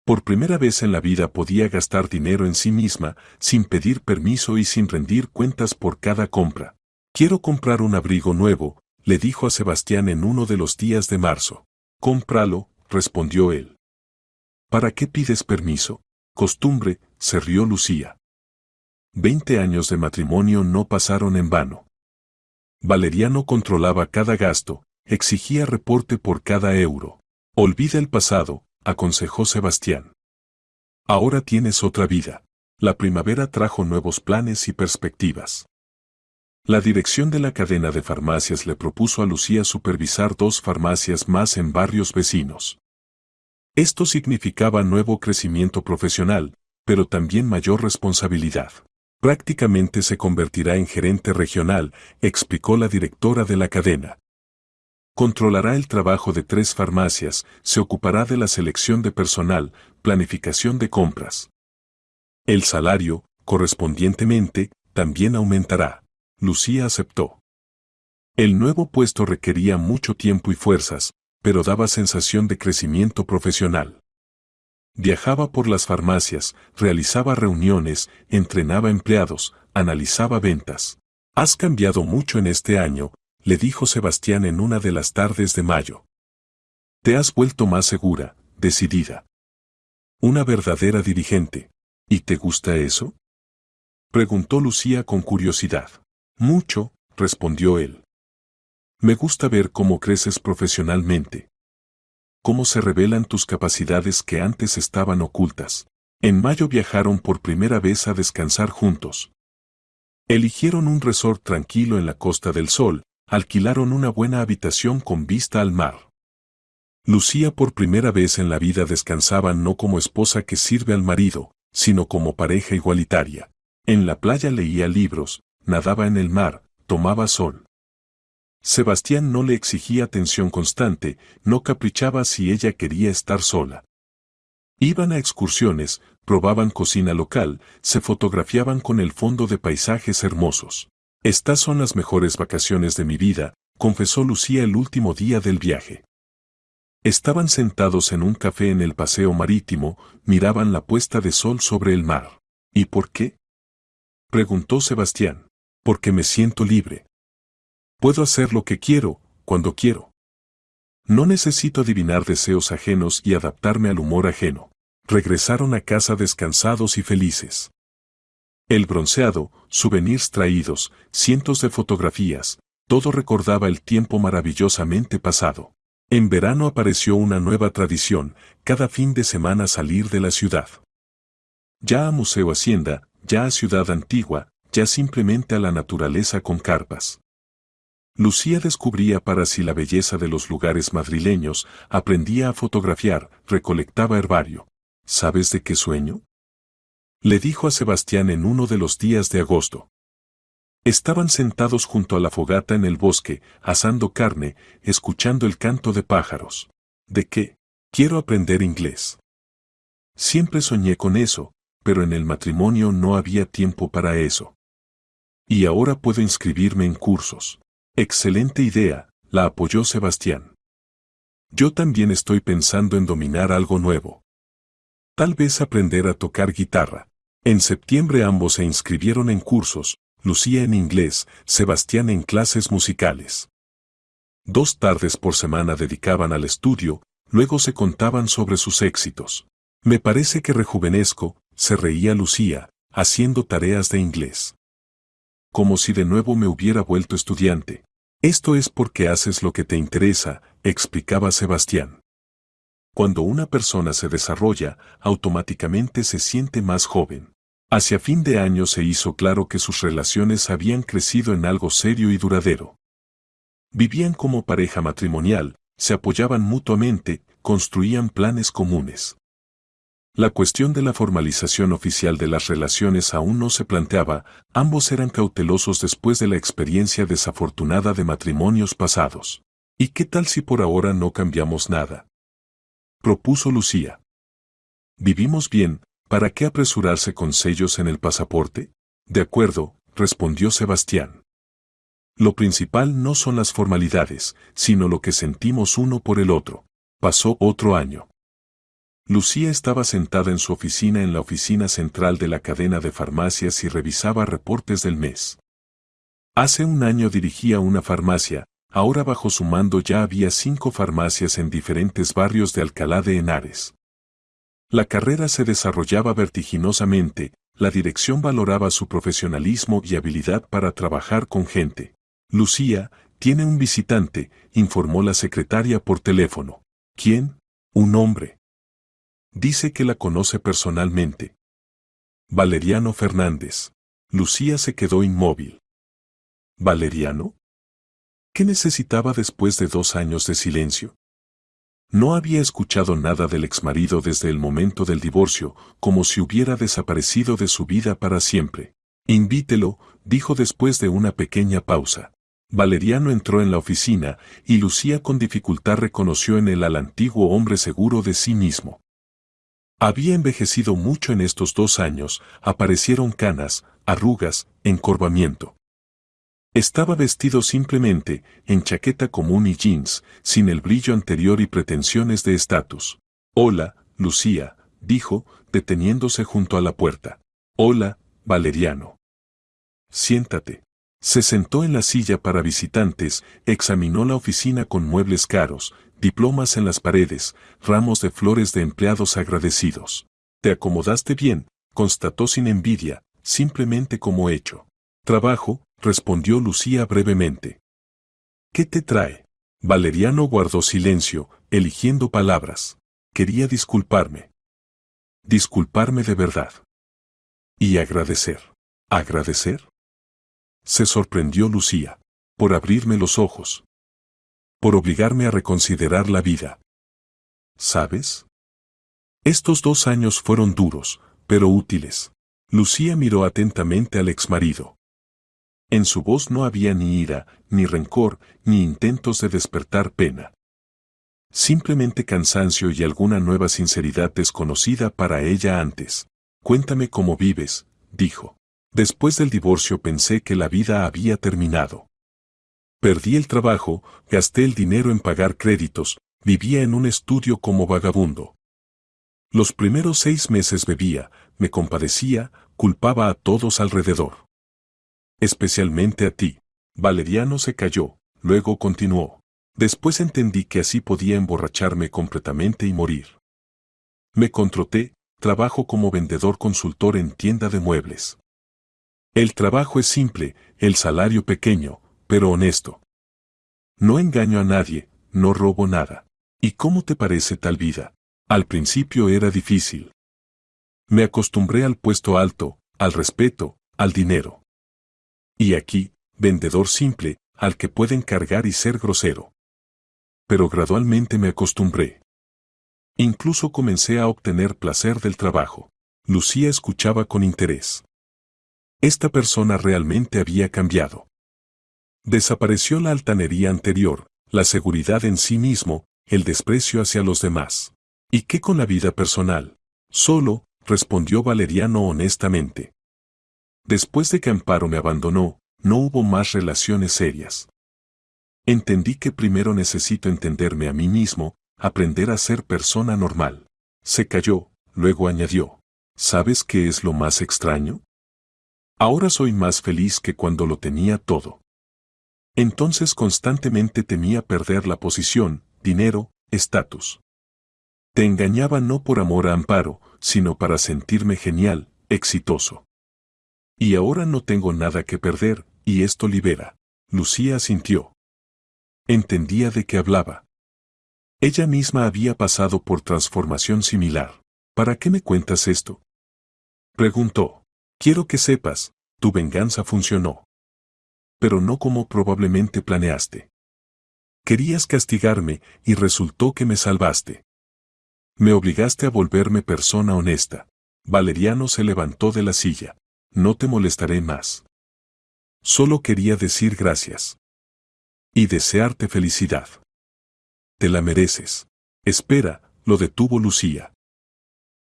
Por primera vez en la vida podía gastar dinero en sí misma, sin pedir permiso y sin rendir cuentas por cada compra. «Quiero comprar un abrigo nuevo», le dijo a Sebastián en uno de los días de marzo. «Cómpralo», respondió él. «¿Para qué pides permiso?». «Costumbre», se rió Lucía. 20 años de matrimonio no pasaron en vano. Valeriano controlaba cada gasto, exigía reporte por cada euro. «Olvida el pasado», aconsejó Sebastián. «Ahora tienes otra vida». La primavera trajo nuevos planes y perspectivas. La dirección de la cadena de farmacias le propuso a Lucía supervisar 2 farmacias más en barrios vecinos. Esto significaba nuevo crecimiento profesional, pero también mayor responsabilidad. «Prácticamente se convertirá en gerente regional», explicó la directora de la cadena. «Controlará el trabajo de 3 farmacias, se ocupará de la selección de personal, planificación de compras. El salario, correspondientemente, también aumentará». Lucía aceptó. El nuevo puesto requería mucho tiempo y fuerzas, pero daba sensación de crecimiento profesional. Viajaba por las farmacias, realizaba reuniones, entrenaba empleados, analizaba ventas. «Has cambiado mucho en este año», le dijo Sebastián en una de las tardes de mayo. «Te has vuelto más segura, decidida. Una verdadera dirigente. ¿Y te gusta eso?», preguntó Lucía con curiosidad. «Mucho», respondió él. «Me gusta ver cómo creces profesionalmente. Cómo se revelan tus capacidades que antes estaban ocultas». En mayo viajaron por primera vez a descansar juntos. Eligieron un resort tranquilo en la Costa del Sol, alquilaron una buena habitación con vista al mar. Lucía por primera vez en la vida descansaba no como esposa que sirve al marido, sino como pareja igualitaria. En la playa leía libros, nadaba en el mar, tomaba sol. Sebastián no le exigía atención constante, no caprichaba si ella quería estar sola. Iban a excursiones, probaban cocina local, se fotografiaban con el fondo de paisajes hermosos. «Estas son las mejores vacaciones de mi vida», confesó Lucía el último día del viaje. Estaban sentados en un café en el paseo marítimo, miraban la puesta de sol sobre el mar. «¿Y por qué?», preguntó Sebastián. «Porque me siento libre. Puedo hacer lo que quiero, cuando quiero. No necesito adivinar deseos ajenos y adaptarme al humor ajeno». Regresaron a casa descansados y felices. El bronceado, souvenirs traídos, cientos de fotografías, todo recordaba el tiempo maravillosamente pasado. En verano apareció una nueva tradición, cada fin de semana salir de la ciudad. Ya a Museo Hacienda, ya a Ciudad Antigua, ya simplemente a la naturaleza con carpas. Lucía descubría para sí la belleza de los lugares madrileños, aprendía a fotografiar, recolectaba herbario. ¿Sabes de qué sueño? Le dijo a Sebastián en uno de los días de agosto. Estaban sentados junto a la fogata en el bosque, asando carne, escuchando el canto de pájaros. ¿De qué? Quiero aprender inglés. Siempre soñé con eso, pero en el matrimonio no había tiempo para eso. Y ahora puedo inscribirme en cursos. Excelente idea, la apoyó Sebastián. Yo también estoy pensando en dominar algo nuevo. Tal vez aprender a tocar guitarra. En septiembre ambos se inscribieron en cursos, Lucía en inglés, Sebastián en clases musicales. 2 tardes por semana dedicaban al estudio, luego se contaban sobre sus éxitos. Me parece que rejuvenezco, se reía Lucía, haciendo tareas de inglés. Como si de nuevo me hubiera vuelto estudiante. Esto es porque haces lo que te interesa, explicaba Sebastián. Cuando una persona se desarrolla, automáticamente se siente más joven. Hacia fin de año se hizo claro que sus relaciones habían crecido en algo serio y duradero. Vivían como pareja matrimonial, se apoyaban mutuamente, construían planes comunes. La cuestión de la formalización oficial de las relaciones aún no se planteaba, ambos eran cautelosos después de la experiencia desafortunada de matrimonios pasados. ¿Y qué tal si por ahora no cambiamos nada?, propuso Lucía. Vivimos bien, ¿para qué apresurarse con sellos en el pasaporte? De acuerdo, respondió Sebastián. Lo principal no son las formalidades, sino lo que sentimos uno por el otro. Pasó otro año. Lucía estaba sentada en su oficina en la oficina central de la cadena de farmacias y revisaba reportes del mes. Hace un año dirigía una farmacia, ahora bajo su mando ya había 5 farmacias en diferentes barrios de Alcalá de Henares. La carrera se desarrollaba vertiginosamente, la dirección valoraba su profesionalismo y habilidad para trabajar con gente. Lucía, tiene un visitante, informó la secretaria por teléfono. ¿Quién? Un hombre. Dice que la conoce personalmente. Valeriano Fernández. Lucía se quedó inmóvil. ¿Valeriano? ¿Qué necesitaba después de 2 años de silencio? No había escuchado nada del exmarido desde el momento del divorcio, como si hubiera desaparecido de su vida para siempre. Invítelo, dijo después de una pequeña pausa. Valeriano entró en la oficina, y Lucía con dificultad reconoció en él al antiguo hombre seguro de sí mismo. Había envejecido mucho en estos 2 años, aparecieron canas, arrugas, encorvamiento. Estaba vestido simplemente, en chaqueta común y jeans, sin el brillo anterior y pretensiones de estatus. Hola, Lucía, dijo, deteniéndose junto a la puerta. Hola, Valeriano. Siéntate. Se sentó en la silla para visitantes, examinó la oficina con muebles caros, diplomas en las paredes, ramos de flores de empleados agradecidos. Te acomodaste bien, constató sin envidia, simplemente como hecho. Trabajo, respondió Lucía brevemente. ¿Qué te trae? Valeriano guardó silencio, eligiendo palabras. Quería disculparme. Disculparme de verdad. Y agradecer. ¿Agradecer? Se sorprendió Lucía. Por abrirme los ojos. Por obligarme a reconsiderar la vida. ¿Sabes? Estos 2 años fueron duros, pero útiles. Lucía miró atentamente al exmarido. En su voz no había ni ira, ni rencor, ni intentos de despertar pena. Simplemente cansancio y alguna nueva sinceridad desconocida para ella antes. Cuéntame cómo vives, dijo. Después del divorcio pensé que la vida había terminado. Perdí el trabajo, gasté el dinero en pagar créditos, vivía en un estudio como vagabundo. Los primeros 6 meses bebía, me compadecía, culpaba a todos alrededor. Especialmente a ti. Valeriano se calló, luego continuó. Después entendí que así podía emborracharme completamente y morir. Me contraté, trabajo como vendedor consultor en tienda de muebles. El trabajo es simple, el salario pequeño, pero honesto. No engaño a nadie, no robo nada. ¿Y cómo te parece tal vida? Al principio era difícil. Me acostumbré al puesto alto, al respeto, al dinero. Y aquí, vendedor simple, al que pueden cargar y ser grosero. Pero gradualmente me acostumbré. Incluso comencé a obtener placer del trabajo. Lucía escuchaba con interés. Esta persona realmente había cambiado. Desapareció la altanería anterior, la seguridad en sí mismo, el desprecio hacia los demás. ¿Y qué con la vida personal? Solo, respondió Valeriano honestamente. Después de que Amparo me abandonó, no hubo más relaciones serias. Entendí que primero necesito entenderme a mí mismo, aprender a ser persona normal. Se calló, luego añadió. ¿Sabes qué es lo más extraño? Ahora soy más feliz que cuando lo tenía todo. Entonces constantemente temía perder la posición, dinero, estatus. Te engañaba no por amor a Amparo, sino para sentirme genial, exitoso. Y ahora no tengo nada que perder, y esto libera. Lucía asintió. Entendía de qué hablaba. Ella misma había pasado por transformación similar. ¿Para qué me cuentas esto? Preguntó. Quiero que sepas, tu venganza funcionó. Pero no como probablemente planeaste. Querías castigarme y resultó que me salvaste. Me obligaste a volverme persona honesta. Valeriano se levantó de la silla. No te molestaré más. Solo quería decir gracias. Y desearte felicidad. Te la mereces. Espera, lo detuvo Lucía.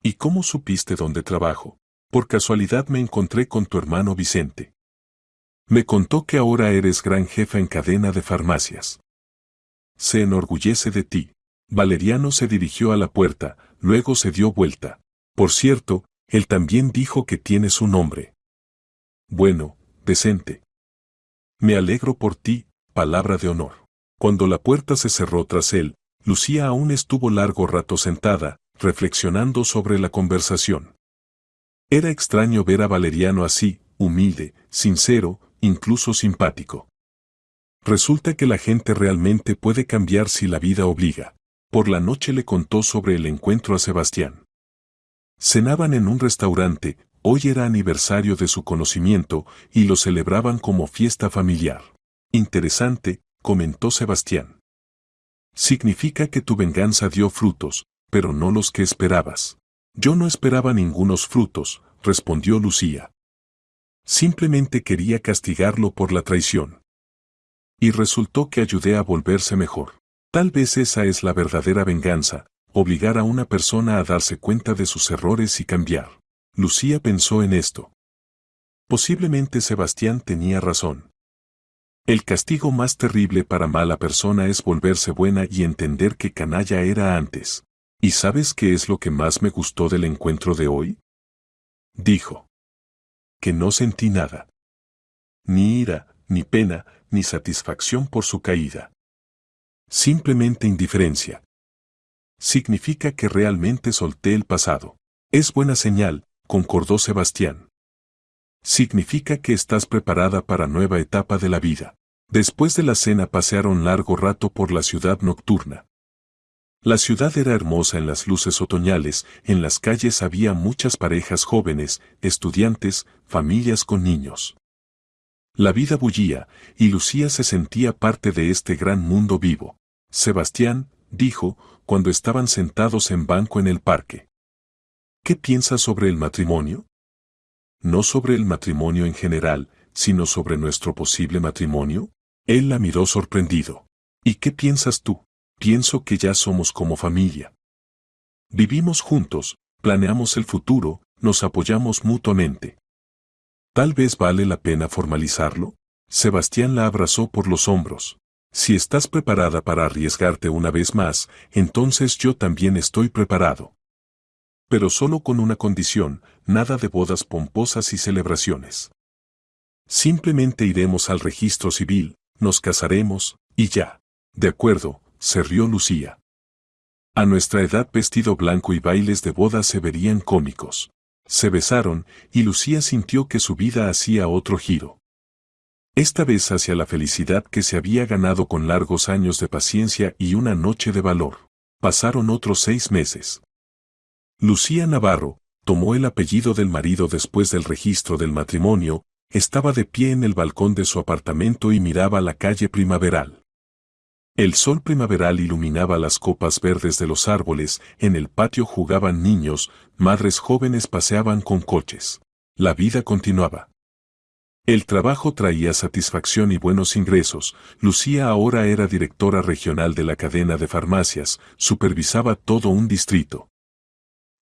¿Y cómo supiste dónde trabajo? Por casualidad me encontré con tu hermano Vicente. Me contó que ahora eres gran jefa en cadena de farmacias. Se enorgullece de ti. Valeriano se dirigió a la puerta, luego se dio vuelta. Por cierto, él también dijo que tienes un nombre. Bueno, decente. Me alegro por ti, palabra de honor. Cuando la puerta se cerró tras él, Lucía aún estuvo largo rato sentada, reflexionando sobre la conversación. Era extraño ver a Valeriano así, humilde, sincero, incluso simpático. Resulta que la gente realmente puede cambiar si la vida obliga. Por la noche le contó sobre el encuentro a Sebastián. Cenaban en un restaurante, hoy era aniversario de su conocimiento, y lo celebraban como fiesta familiar. Interesante, comentó Sebastián. Significa que tu venganza dio frutos, pero no los que esperabas. Yo no esperaba ningunos frutos, respondió Lucía. Simplemente quería castigarlo por la traición. Y resultó que ayudé a volverse mejor. Tal vez esa es la verdadera venganza, obligar a una persona a darse cuenta de sus errores y cambiar. Lucía pensó en esto. Posiblemente Sebastián tenía razón. El castigo más terrible para mala persona es volverse buena y entender que canalla era antes. ¿Y sabes qué es lo que más me gustó del encuentro de hoy? Dijo. Que no sentí nada. Ni ira, ni pena, ni satisfacción por su caída. Simplemente indiferencia. Significa que realmente solté el pasado. Es buena señal, concordó Sebastián. Significa que estás preparada para nueva etapa de la vida. Después de la cena pasearon largo rato por la ciudad nocturna. La ciudad era hermosa en las luces otoñales, en las calles había muchas parejas jóvenes, estudiantes, familias con niños. La vida bullía, y Lucía se sentía parte de este gran mundo vivo. Sebastián, dijo, cuando estaban sentados en banco en el parque. ¿Qué piensas sobre el matrimonio? No sobre el matrimonio en general, sino sobre nuestro posible matrimonio. Él la miró sorprendido. ¿Y qué piensas tú? Pienso que ya somos como familia. Vivimos juntos, planeamos el futuro, nos apoyamos mutuamente. ¿Tal vez vale la pena formalizarlo? Sebastián la abrazó por los hombros. Si estás preparada para arriesgarte una vez más, entonces yo también estoy preparado. Pero solo con una condición, nada de bodas pomposas y celebraciones. Simplemente iremos al registro civil, nos casaremos, y ya. De acuerdo, se rió Lucía. A nuestra edad vestido blanco y bailes de boda se verían cómicos. Se besaron, y Lucía sintió que su vida hacía otro giro. Esta vez hacia la felicidad que se había ganado con largos años de paciencia y una noche de valor. Pasaron otros 6 meses. Lucía Navarro tomó el apellido del marido después del registro del matrimonio, estaba de pie en el balcón de su apartamento y miraba la calle primaveral. El sol primaveral iluminaba las copas verdes de los árboles, en el patio jugaban niños, madres jóvenes paseaban con coches. La vida continuaba. El trabajo traía satisfacción y buenos ingresos. Lucía ahora era directora regional de la cadena de farmacias, supervisaba todo un distrito.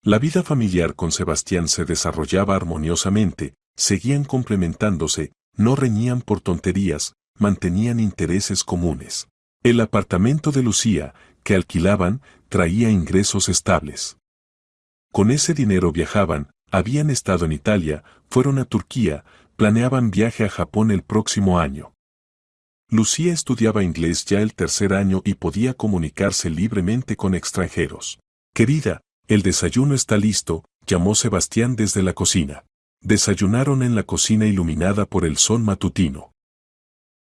La vida familiar con Sebastián se desarrollaba armoniosamente, seguían complementándose, no reñían por tonterías, mantenían intereses comunes. El apartamento de Lucía, que alquilaban, traía ingresos estables. Con ese dinero viajaban, habían estado en Italia, fueron a Turquía, planeaban viaje a Japón el próximo año. Lucía estudiaba inglés ya el 3er año y podía comunicarse libremente con extranjeros. Querida, el desayuno está listo, llamó Sebastián desde la cocina. Desayunaron en la cocina iluminada por el sol matutino.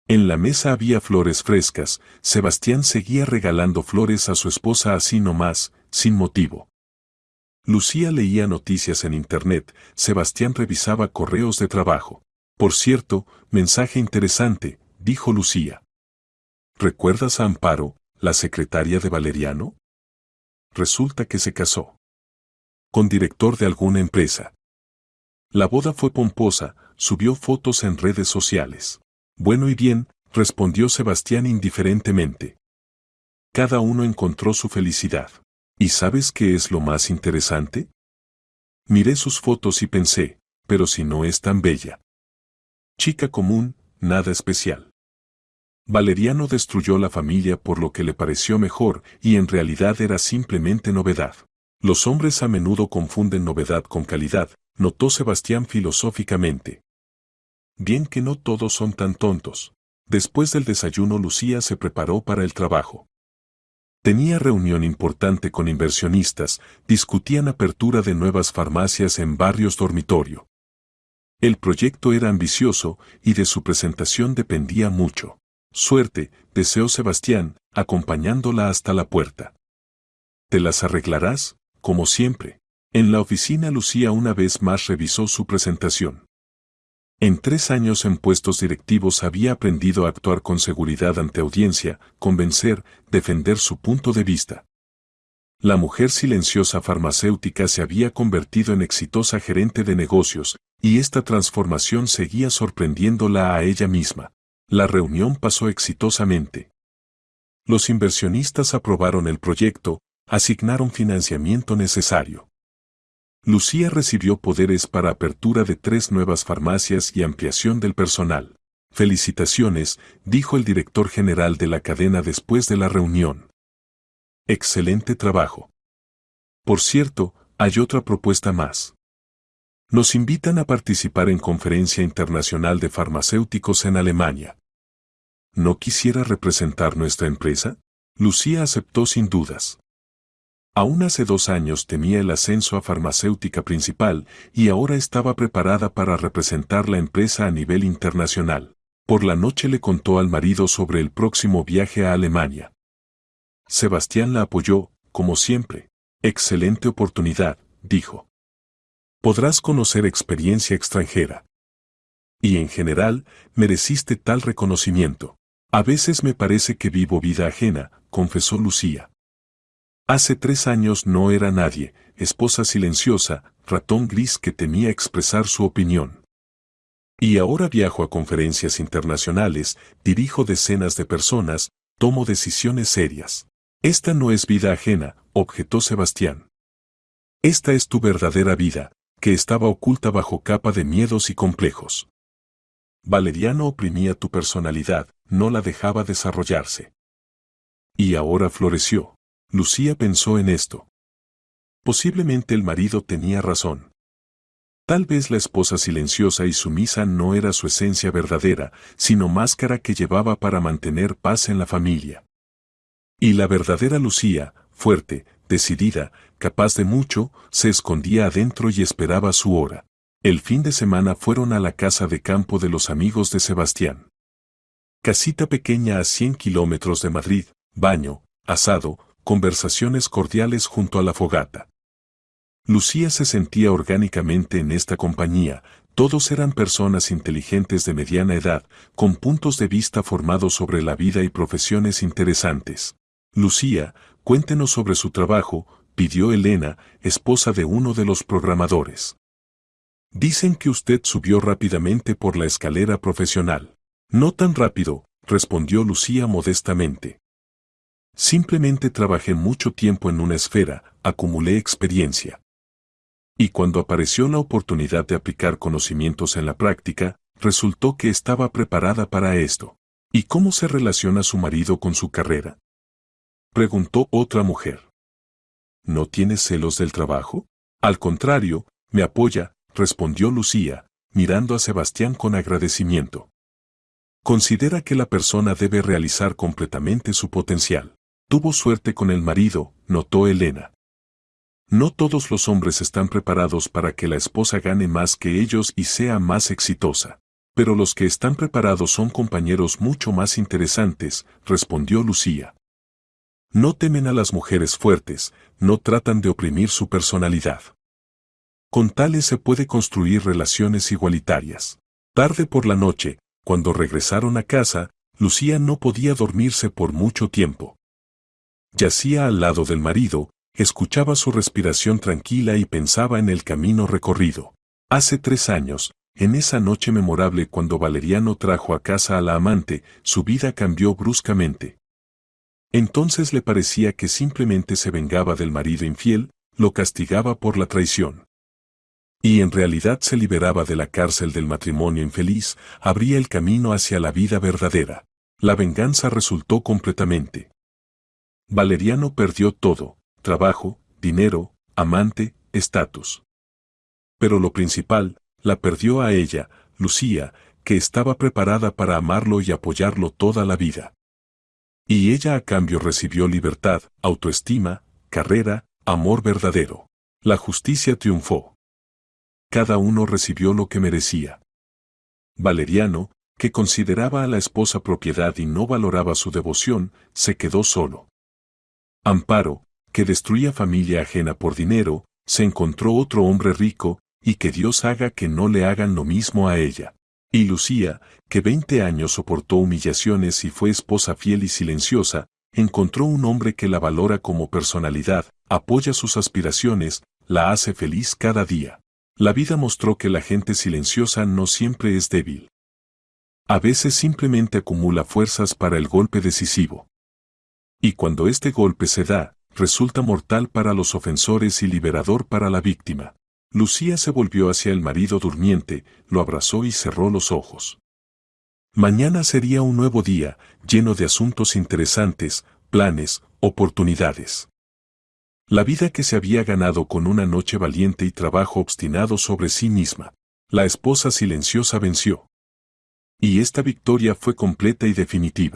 En la mesa había flores frescas, Sebastián seguía regalando flores a su esposa así nomás, sin motivo. Lucía leía noticias en internet, Sebastián revisaba correos de trabajo. Por cierto, mensaje interesante, dijo Lucía. ¿Recuerdas a Amparo, la secretaria de Valeriano? Resulta que se casó con director de alguna empresa. La boda fue pomposa, subió fotos en redes sociales. Bueno y bien, respondió Sebastián indiferentemente. Cada uno encontró su felicidad. ¿Y sabes qué es lo más interesante? Miré sus fotos y pensé, pero si no es tan bella. Chica común, nada especial. Valeriano destruyó la familia por lo que le pareció mejor y en realidad era simplemente novedad. Los hombres a menudo confunden novedad con calidad, notó Sebastián filosóficamente. Bien que no todos son tan tontos. Después del desayuno Lucía se preparó para el trabajo. Tenía reunión importante con inversionistas, discutían apertura de nuevas farmacias en barrios dormitorio. El proyecto era ambicioso y de su presentación dependía mucho. Suerte, deseó Sebastián, acompañándola hasta la puerta. ¿Te las arreglarás? Como siempre. En la oficina Lucía una vez más revisó su presentación. En 3 años en puestos directivos había aprendido a actuar con seguridad ante audiencia, convencer, defender su punto de vista. La mujer silenciosa farmacéutica se había convertido en exitosa gerente de negocios, y esta transformación seguía sorprendiéndola a ella misma. La reunión pasó exitosamente. Los inversionistas aprobaron el proyecto, asignaron financiamiento necesario. Lucía recibió poderes para apertura de 3 nuevas farmacias y ampliación del personal. Felicitaciones, dijo el director general de la cadena después de la reunión. Excelente trabajo. Por cierto, hay otra propuesta más. Nos invitan a participar en Conferencia Internacional de Farmacéuticos en Alemania. ¿No quisiera representar nuestra empresa? Lucía aceptó sin dudas. Aún hace 2 años tenía el ascenso a farmacéutica principal y ahora estaba preparada para representar la empresa a nivel internacional. Por la noche le contó al marido sobre el próximo viaje a Alemania. Sebastián la apoyó, como siempre. Excelente oportunidad, dijo. Podrás conocer experiencia extranjera. Y en general, mereciste tal reconocimiento. A veces me parece que vivo vida ajena, confesó Lucía. Hace 3 años no era nadie, esposa silenciosa, ratón gris que temía expresar su opinión. Y ahora viajo a conferencias internacionales, dirijo decenas de personas, tomo decisiones serias. Esta no es vida ajena, objetó Sebastián. Esta es tu verdadera vida, que estaba oculta bajo capa de miedos y complejos. Valeriano oprimía tu personalidad, no la dejaba desarrollarse. Y ahora floreció. Lucía pensó en esto. Posiblemente el marido tenía razón. Tal vez la esposa silenciosa y sumisa no era su esencia verdadera, sino máscara que llevaba para mantener paz en la familia. Y la verdadera Lucía, fuerte, decidida, capaz de mucho, se escondía adentro y esperaba su hora. El fin de semana fueron a la casa de campo de los amigos de Sebastián. Casita pequeña a 100 kilómetros de Madrid, baño, asado, conversaciones cordiales junto a la fogata. Lucía se sentía orgánicamente en esta compañía. Todos eran personas inteligentes de mediana edad, con puntos de vista formados sobre la vida y profesiones interesantes. Lucía, cuéntenos sobre su trabajo, pidió Elena, esposa de uno de los programadores. Dicen que usted subió rápidamente por la escalera profesional. No tan rápido, respondió Lucía modestamente. Simplemente trabajé mucho tiempo en una esfera, acumulé experiencia. Y cuando apareció la oportunidad de aplicar conocimientos en la práctica, resultó que estaba preparada para esto. ¿Y cómo se relaciona su marido con su carrera?, preguntó otra mujer. ¿No tienes celos del trabajo? Al contrario, me apoya, respondió Lucía, mirando a Sebastián con agradecimiento. Considera que la persona debe realizar completamente su potencial. Tuvo suerte con el marido, notó Elena. No todos los hombres están preparados para que la esposa gane más que ellos y sea más exitosa. Pero los que están preparados son compañeros mucho más interesantes, respondió Lucía. No temen a las mujeres fuertes, no tratan de oprimir su personalidad. Con tales se puede construir relaciones igualitarias. Tarde por la noche, cuando regresaron a casa, Lucía no podía dormirse por mucho tiempo. Yacía al lado del marido, escuchaba su respiración tranquila y pensaba en el camino recorrido. Hace 3 años, en esa noche memorable cuando Valeriano trajo a casa a la amante, su vida cambió bruscamente. Entonces le parecía que simplemente se vengaba del marido infiel, lo castigaba por la traición. Y en realidad se liberaba de la cárcel del matrimonio infeliz, abría el camino hacia la vida verdadera. La venganza resultó completamente. Valeriano perdió todo: trabajo, dinero, amante, estatus. Pero lo principal, la perdió a ella, Lucía, que estaba preparada para amarlo y apoyarlo toda la vida. Y ella a cambio recibió libertad, autoestima, carrera, amor verdadero. La justicia triunfó. Cada uno recibió lo que merecía. Valeriano, que consideraba a la esposa propiedad y no valoraba su devoción, se quedó solo. Amparo, que destruía familia ajena por dinero, se encontró otro hombre rico, y que Dios haga que no le hagan lo mismo a ella. Y Lucía, que 20 años soportó humillaciones y fue esposa fiel y silenciosa, encontró un hombre que la valora como personalidad, apoya sus aspiraciones, la hace feliz cada día. La vida mostró que la gente silenciosa no siempre es débil. A veces simplemente acumula fuerzas para el golpe decisivo. Y cuando este golpe se da, resulta mortal para los ofensores y liberador para la víctima. Lucía se volvió hacia el marido durmiente, lo abrazó y cerró los ojos. Mañana sería un nuevo día, lleno de asuntos interesantes, planes, oportunidades. La vida que se había ganado con una noche valiente y trabajo obstinado sobre sí misma. La esposa silenciosa venció. Y esta victoria fue completa y definitiva.